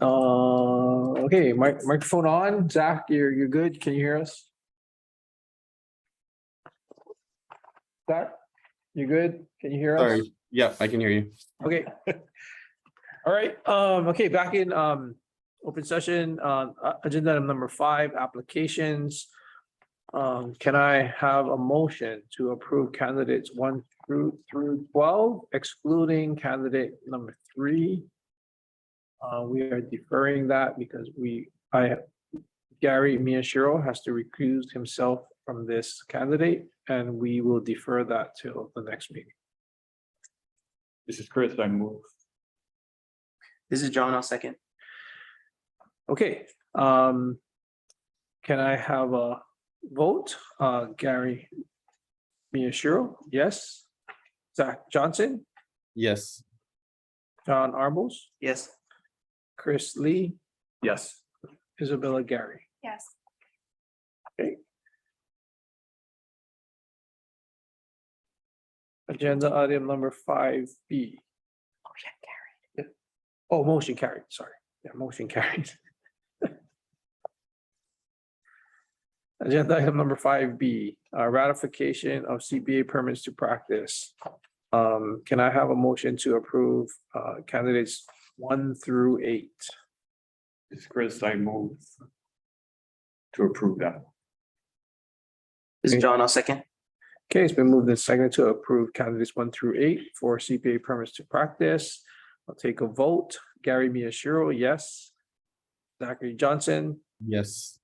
Okay, microphone on. Zach, you're good. Can you hear us? Zach, you good? Can you hear us?
Sorry. Yeah, I can hear you.
Okay. All right, okay, back in open session, agenda item number 5, applications. Can I have a motion to approve candidates 1 through 12, excluding candidate number 3? We are deferring that because Gary Miyashiro has to recuse himself from this candidate, and we will defer that till the next meeting.
This is Chris, I move.
This is John, I'll second.
Okay, can I have a vote? Gary Miyashiro, yes. Zach Johnson,
Yes.
John Arbos,
Yes.
Chris Lee,
Yes.
Isabella Gary.
Yes.
Agenda item number 5B. Oh, motion carried, sorry. Yeah, motion carried. Agenda item number 5B, ratification of CPA permits to practice. Can I have a motion to approve candidates 1 through 8?
This is Chris, I move to approve that.
This is John, I'll second.
Okay, it's been moved and seconded to approve candidates 1 through 8 for CPA permits to practice. I'll take a vote. Gary Miyashiro, yes. Zachary Johnson,
Yes.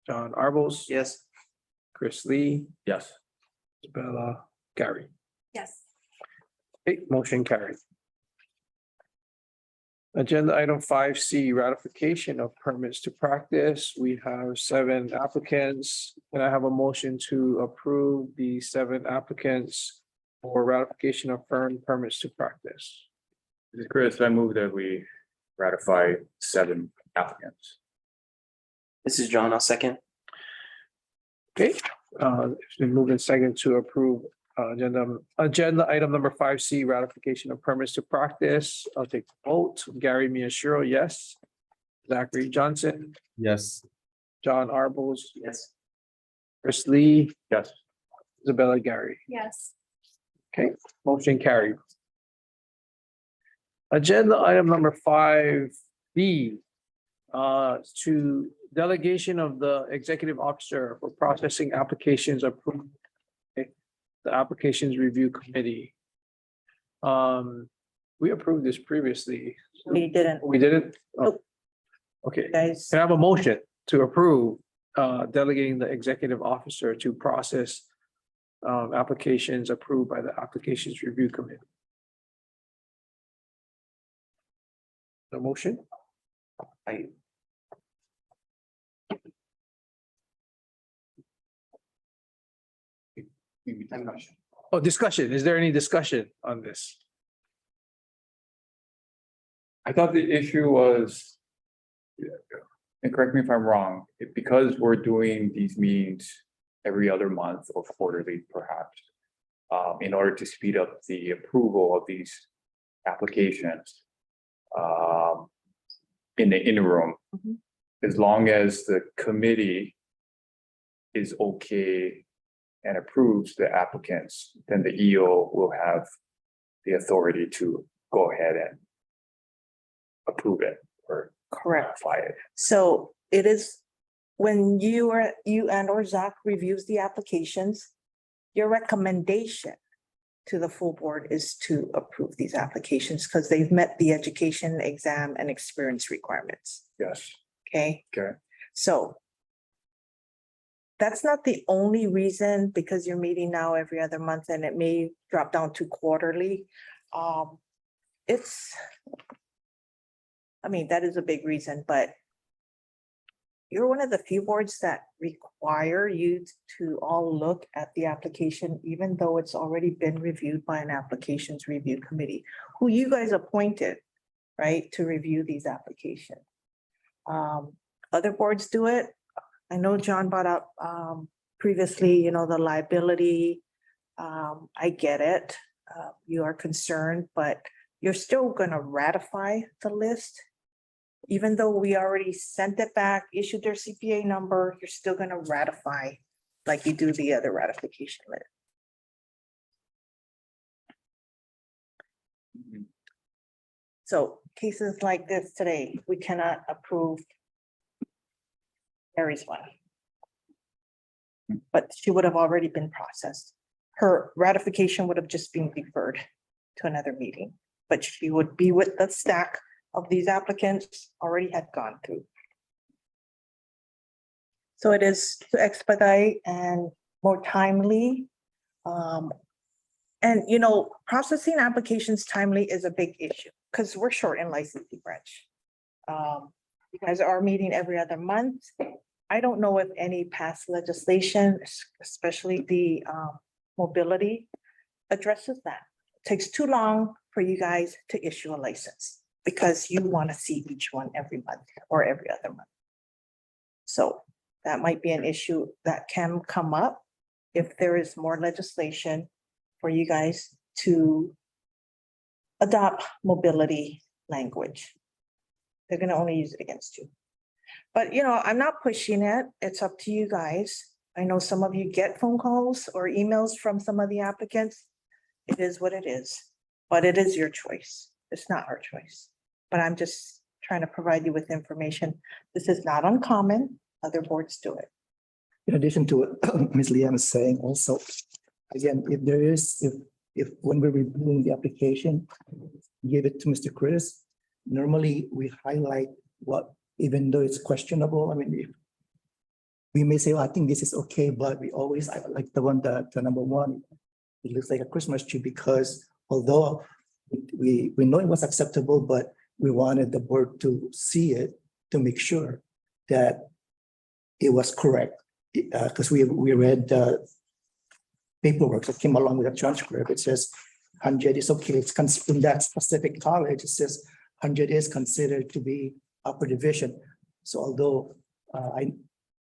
John Arbos.
Yes.
Chris Lee,
Yes.
Isabella Gary.
Yes.
Okay, motion carried. Agenda item 5C, ratification of permits to practice. We have 7 applicants. Can I have a motion to approve the 7 applicants for ratification of firm permits to practice?
This is Chris, I move that we ratify 7 applicants.
This is John, I'll second.
Okay, it's been moved and seconded to approve agenda item number 5C, ratification of permits to practice. I'll take the vote. Gary Miyashiro, yes. Zachary Johnson,
Yes.
John Arbos,
Yes.
Chris Lee,
Yes.
Isabella Gary.
Yes.
Okay, motion carried. Agenda item number 5B, to delegation of the executive officer for processing applications approved by the applications review committee. We approved this previously.
We didn't,
We did it? Oh,
Nope.
okay,
guys.
can I have a motion to approve delegating the executive officer to process applications approved by the applications review committee? The motion? Oh, discussion. Is there any discussion on this?
I thought the issue was, and correct me if I'm wrong, because we're doing these meetings every other month or quarterly perhaps, in order to speed up the approval of these applications, in the interim,
Mhm.
as long as the committee is okay and approves the applicants, then the EO will have the authority to go ahead and approve it or
Correct.
ratify it.
So it is, when you and or Zach reviews the applications, your recommendation to the full board is to approve these applications because they've met the education, exam, and experience requirements.
Yes,
Okay?
okay.
So that's not the only reason, because you're meeting now every other month and it may drop down to quarterly. It's, I mean, that is a big reason, but you're one of the few boards that require you to all look at the application, even though it's already been reviewed by an applications review committee, who you guys appointed, right, to review these applications. Other boards do it. I know John brought up previously, you know, the liability. I get it. You are concerned, but you're still gonna ratify the list. even though we already sent it back, issued their CPA number, you're still gonna ratify like you do the other ratification letter.
Mhm.
So cases like this today, we cannot approve Mary's one. But she would have already been processed. Her ratification would have just been deferred to another meeting, but she would be with the stack of these applicants already had gone through. So it is to expedite and more timely. And you know, processing applications timely is a big issue because we're short in licensing branch. You guys are meeting every other month. I don't know if any past legislation, especially the mobility, addresses that. It takes too long for you guys to issue a license because you want to see each one every month or every other month. So that might be an issue that can come up if there is more legislation for you guys to adopt mobility language. They're gonna only use it against you. But you know, I'm not pushing it. It's up to you guys. I know some of you get phone calls or emails from some of the applicants. It is what it is, but it is your choice. It's not our choice. But I'm just trying to provide you with information. This is not uncommon. Other boards do it.
In addition to what Ms. Liam is saying also, again, if there is, if when we're reviewing the application, give it to Mr. Chris, normally we highlight what, even though it's questionable, I mean, if we may say, oh, I think this is okay, but we always, I like the one, the number one, it looks like a Christmas tree because although we know it was acceptable, but we wanted the board to see it to make sure that it was correct. Because we read the paperwork that came along with the transcript. It says 100 is okay. It's in that specific college. It says 100 is considered to be upper division. So although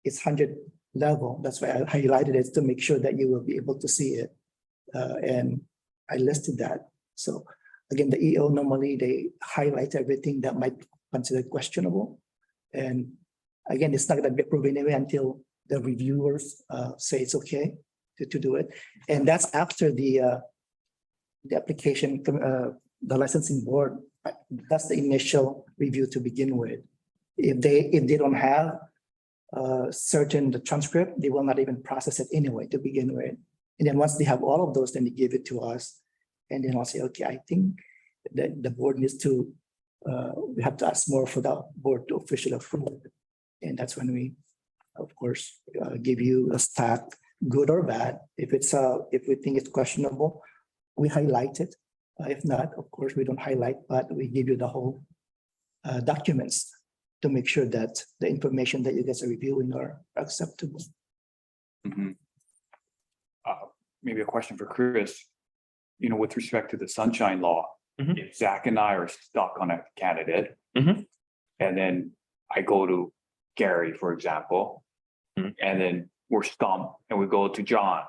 it's 100 level, that's why I highlighted it to make sure that you will be able to see it. And I listed that. So again, the EO normally they highlight everything that might be considered questionable. And again, it's not going to be approved anyway until the reviewers say it's okay to do it. And that's after the application, the licensing board, that's the initial review to begin with. If they don't have certain the transcript, they will not even process it anyway to begin with. And then once they have all of those, then they give it to us. And then I'll say, okay, I think that the board needs to, we have to ask more for the board to officially approve it. And that's when we, of course, give you a stack, good or bad. If it's if we think it's questionable, we highlight it. If not, of course, we don't highlight, but we give you the whole documents to make sure that the information that you guys are reviewing are acceptable.
Mhm. Maybe a question for Chris. You know, with respect to the sunshine law,
Mhm.
if Zach and I are stuck on a candidate,
Mhm.
and then I go to Gary, for example,
Mhm.
and then we're stumped and we go to John,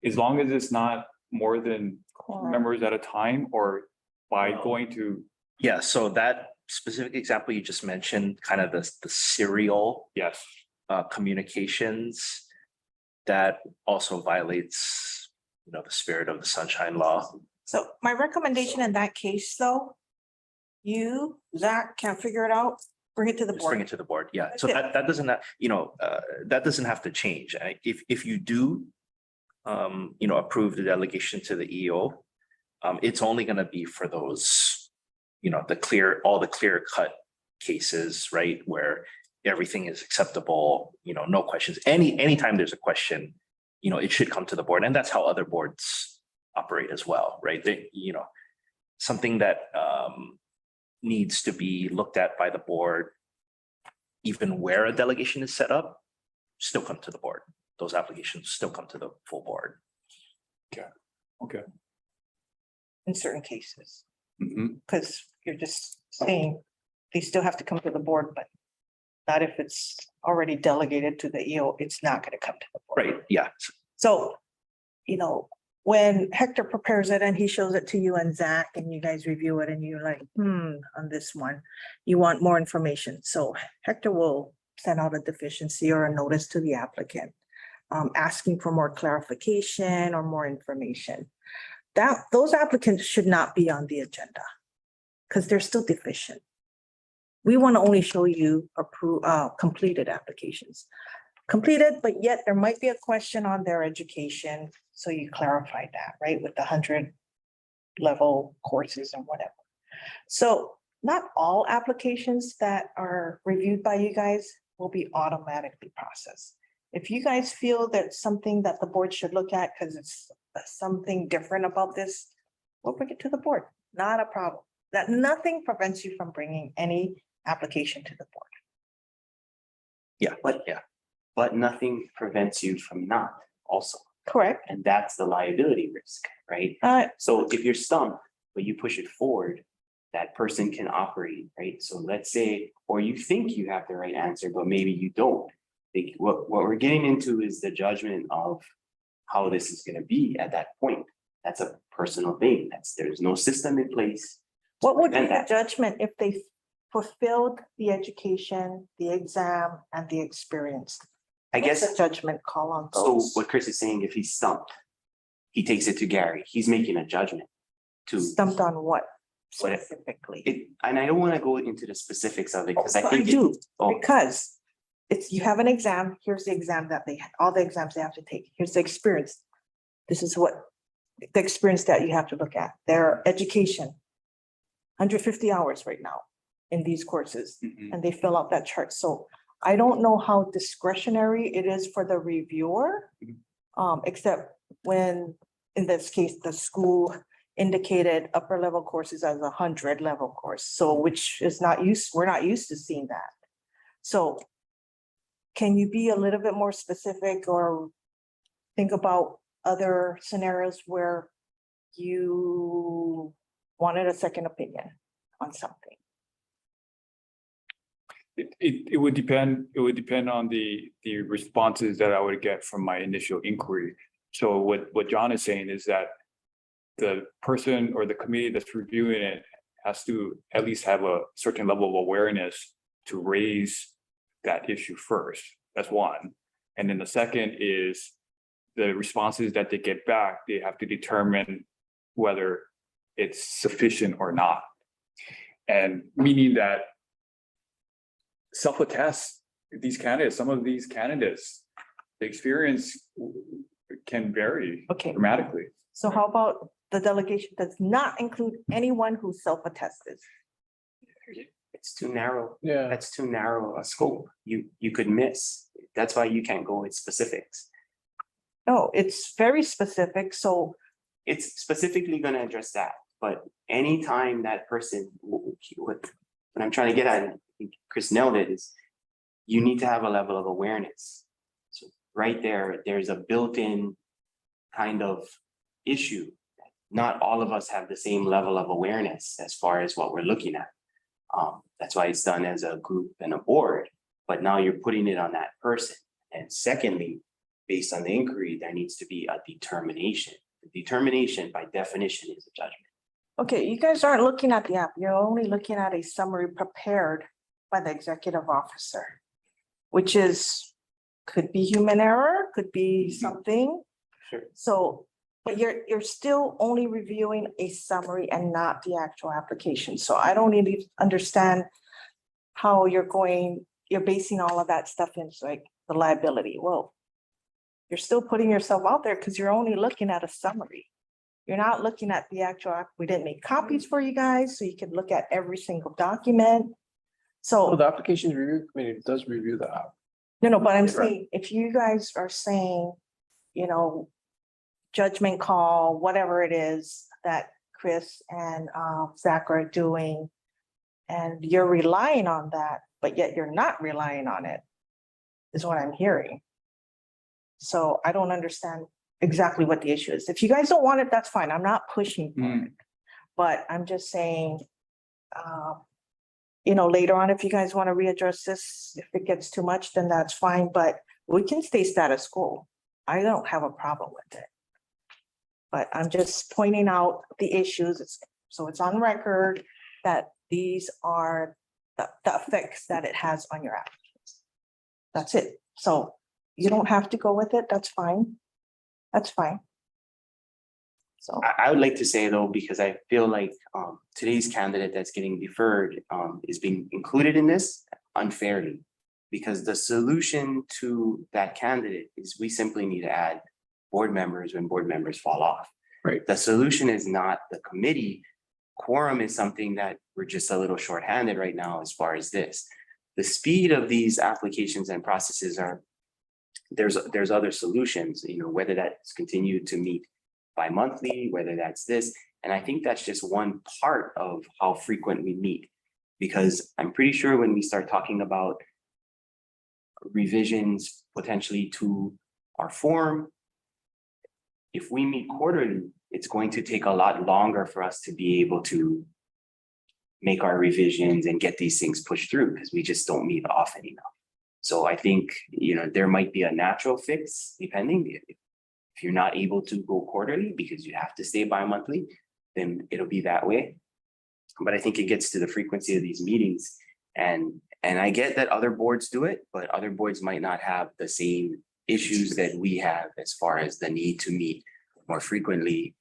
as long as it's not more than members at a time, or by going to,
Yeah, so that specific example you just mentioned, kind of the serial
yes,
communications, that also violates, you know, the spirit of the sunshine law.
So my recommendation in that case, though, you, Zach, can't figure it out, bring it to the
Just bring
board.
it to the board, yeah. So
That's it.
that doesn't, you know, that doesn't have to change. If you do, you know, approve the delegation to the EO, it's only gonna be for those, you know, all the clear cut cases, right? Where everything is acceptable, you know, no questions. Anytime there's a question, you know, it should come to the board, and that's how other boards operate as well, right? They, you know, something that needs to be looked at by the board, even where a delegation is set up, still come to the board. Those applications still come to the full board.
okay.
In certain cases,
Mhm.
because you're just saying they still have to come to the board, but not if it's already delegated to the EO, it's not gonna come to the board.
Right, yeah.
So, you know, when Hector prepares it and he shows it to you and Zach and you guys review it and you're like, on this one, you want more information. So Hector will send out a deficiency or a notice to the applicant, asking for more clarification or more information. Those applicants should not be on the agenda because they're still deficient. We want to only show you completed applications. Completed, but yet there might be a question on their education. So you clarify that, right? With the 100 level courses and whatever. So not all applications that are reviewed by you guys will be automatically processed. If you guys feel that something that the board should look at because it's something different about this, we'll bring it to the board. Not a problem. That nothing prevents you from bringing any application to the board.
But nothing prevents you from not also.
Correct.
And that's the liability risk, right? So if you're stumped, but you push it forward, that person can operate, right? So let's say, or you think you have the right answer, but maybe you don't. What we're getting into is the judgment of how this is going to be at that point. That's a personal thing. There's no system in place.
What would be
prevent
the
that.
judgment if they fulfilled the education, the exam, and the experience?
I
What's
guess,
the judgment call on
so
those?
what Chris is saying, if he's stumped, he takes it to Gary. He's making a judgment to
Stumped on what
What-
specifically?
it. And I don't want to go into the specifics of it because I
I
think.
do,
Oh,
because you have an exam, here's the exam that all the exams they have to take, here's the experience. This is what the experience that you have to look at, their education. 150 hours right now in these courses, and they fill out that chart. So I don't know how discretionary it is for the reviewer. Except when, in this case, the school indicated upper level courses as 100 level course. So which is we're not used to seeing that. So can you be a little bit more specific or think about other scenarios where you wanted a second opinion on something?
It would depend on the responses that I would get from my initial inquiry. So what John is saying is that the person or the committee that's reviewing it has to at least have a certain level of awareness to raise that issue first. That's one. And then the second is the responses that they get back, they have to determine whether it's sufficient or not. And meaning that self-attest some of these candidates, the experience can vary
Okay.
dramatically.
So how about the delegation does not include anyone who self-attested?
it's too narrow.
Yeah.
That's too narrow a scope. You could miss. That's why you can't go with specifics.
No, it's very specific, so
It's specifically gonna address that, but anytime that person, what I'm trying to get at, and I think Chris nailed it, is you need to have a level of awareness. So right there, there's a built-in kind of issue. Not all of us have the same level of awareness as far as what we're looking at. That's why it's done as a group and a board, but now you're putting it on that person. And secondly, based on the inquiry, there needs to be a determination. The determination by definition is a judgment.
okay, you guys aren't looking at the app, you're only looking at a summary prepared by the executive officer, which could be human error, could be something.
Sure.
So, but you're still only reviewing a summary and not the actual application. So I don't really understand how you're basing all of that stuff into like the liability. Well, you're still putting yourself out there because you're only looking at a summary. You're not looking at the actual app. We didn't make copies for you guys, so you can look at every single document.
So
So,
the applications review committee does review the app.
no, but I'm
Right.
saying, if you guys are saying, judgment call, whatever it is that Chris and Zach are doing, and you're relying on that, but yet you're not relying on it, is what I'm hearing. So I don't understand exactly what the issue is. If you guys don't want it, that's fine. I'm not pushing for it. But I'm just saying, later on, if you guys want to readdress this, if it gets too much, then that's fine, but we can stay status quo. I don't have a problem with it. But I'm just pointing out the issues, so it's on record that these are the effects that it has on your applications. That's it. So you don't have to go with it. That's fine. That's fine. So,
I would like to say though, because I feel like today's candidate that's getting deferred is being included in this unfairly. Because the solution to that candidate is we simply need to add board members when board members fall off.
Right.
The solution is not the committee. Quorum is something that we're just a little shorthanded right now as far as this. The speed of these applications and processes are, there's other solutions, you know, whether that's continue to meet bi-monthly, whether that's this. And I think that's just one part of how frequent we meet. Because I'm pretty sure when we start talking about revisions potentially to our form, if we meet quarterly, it's going to take a lot longer for us to be able to make our revisions and get these things pushed through because we just don't meet often enough. So I think, you know, there might be a natural fix depending. If you're not able to go quarterly because you have to stay bi-monthly, then it'll be that way. But I think it gets to the frequency of these meetings. And I get that other boards do it, but other boards might not have the same issues that we have as far as the need to meet more frequently,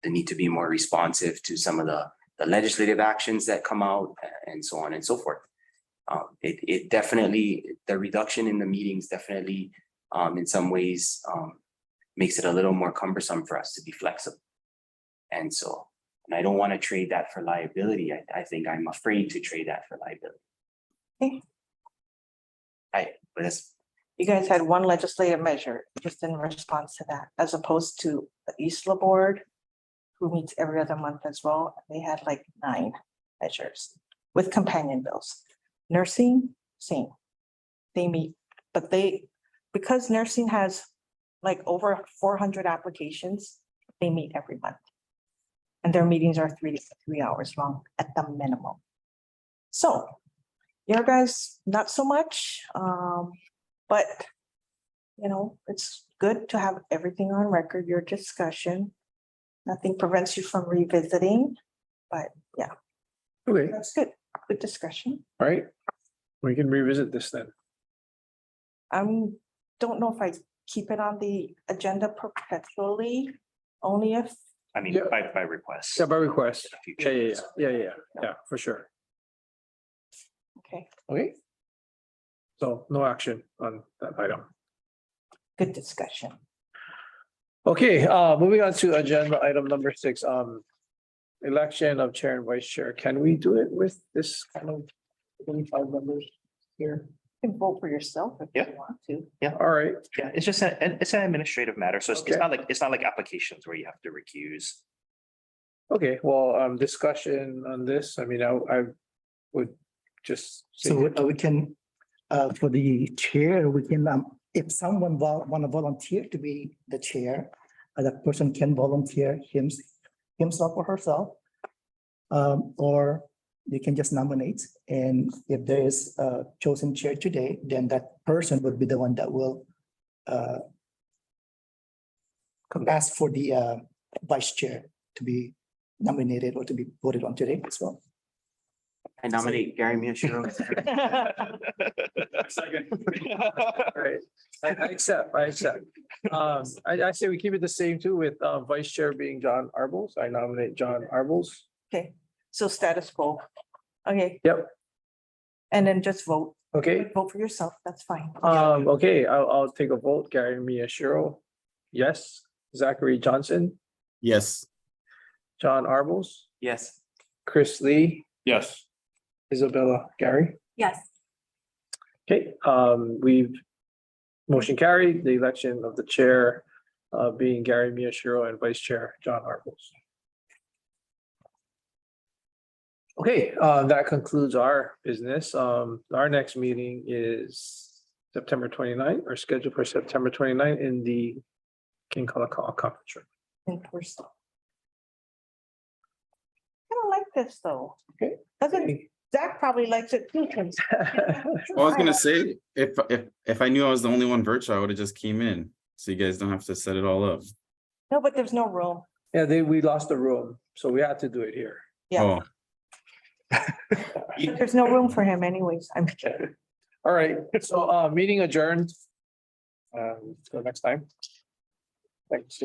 the need to be more responsive to some of the legislative actions that come out and so on and so forth. It definitely, the reduction in the meetings definitely in some ways makes it a little more cumbersome for us to be flexible. And so, and I don't want to trade that for liability. I think I'm afraid to trade that for liability.
Okay.
But that's,
you guys had one legislative measure just in response to that, as opposed to the Isla Board, who meets every other month as well. They had like 9 measures with companion bills. Nursing, same. They meet, but because nursing has like over 400 applications, they meet every month. And their meetings are 3 hours long at the minimum. So, your guys, not so much, but you know, it's good to have everything on record, your discussion. Nothing prevents you from revisiting, but yeah,
Okay,
that's good. Good discussion.
all right. We can revisit this then.
Don't know if I keep it on the agenda perpetually, only if,
I mean,
Yeah.
by request.
Yeah, by request.
in the future.
Yeah, for sure.
okay,
Okay. So no action on that item.
good discussion.
Okay, moving on to agenda item number 6, election of chair and vice chair. Can we do it with this kind of 25 members here?
You can vote for yourself if
Yeah.
you want to.
All right,
Yeah, it's just it's an administrative matter. So it's
Okay.
it's not like applications where you have to recuse.
okay, well, discussion on this, I mean, I would just. say-
So we can, for the chair, we can, if someone want to volunteer to be the chair, that person can volunteer himself or herself. Or they can just nominate, and if there is a chosen chair today, then that person would be the one that will ask for the vice chair to be nominated or to be voted on today as well.
I nominate Gary Miyashiro.
All right, I accept. I say we keep it the same too with vice chair being John Arbles. I nominate John Arbles.
Okay, so status quo. Okay,
Yep,
and then just vote.
okay.
Vote for yourself, that's fine.
Okay, I'll take a vote. Gary Miyashiro, yes. Zachary Johnson,
Yes.
John Arbles,
Yes.
Chris Lee,
Yes.
Isabella Gary.
Yes.
Okay, we've motion carried, the election of the chair being Gary Miyashiro and vice chair John Arbles. Okay, that concludes our business. Our next meeting is September 29th, or scheduled for September 29th in the King Kalakaua conference room.
In person. I don't like this though.
Okay.
Doesn't, Zach probably likes it too. Tim.
Well, I was gonna say, if I knew I was the only one virtual, I would have just came in. So you guys don't have to set it all up.
No, but there's no room.
Yeah, we lost the room, so we had to do it here.
Yeah,
Oh,
there's no room for him anyways. I'm kidding.
All right, so meeting adjourned. Till next time. Thanks.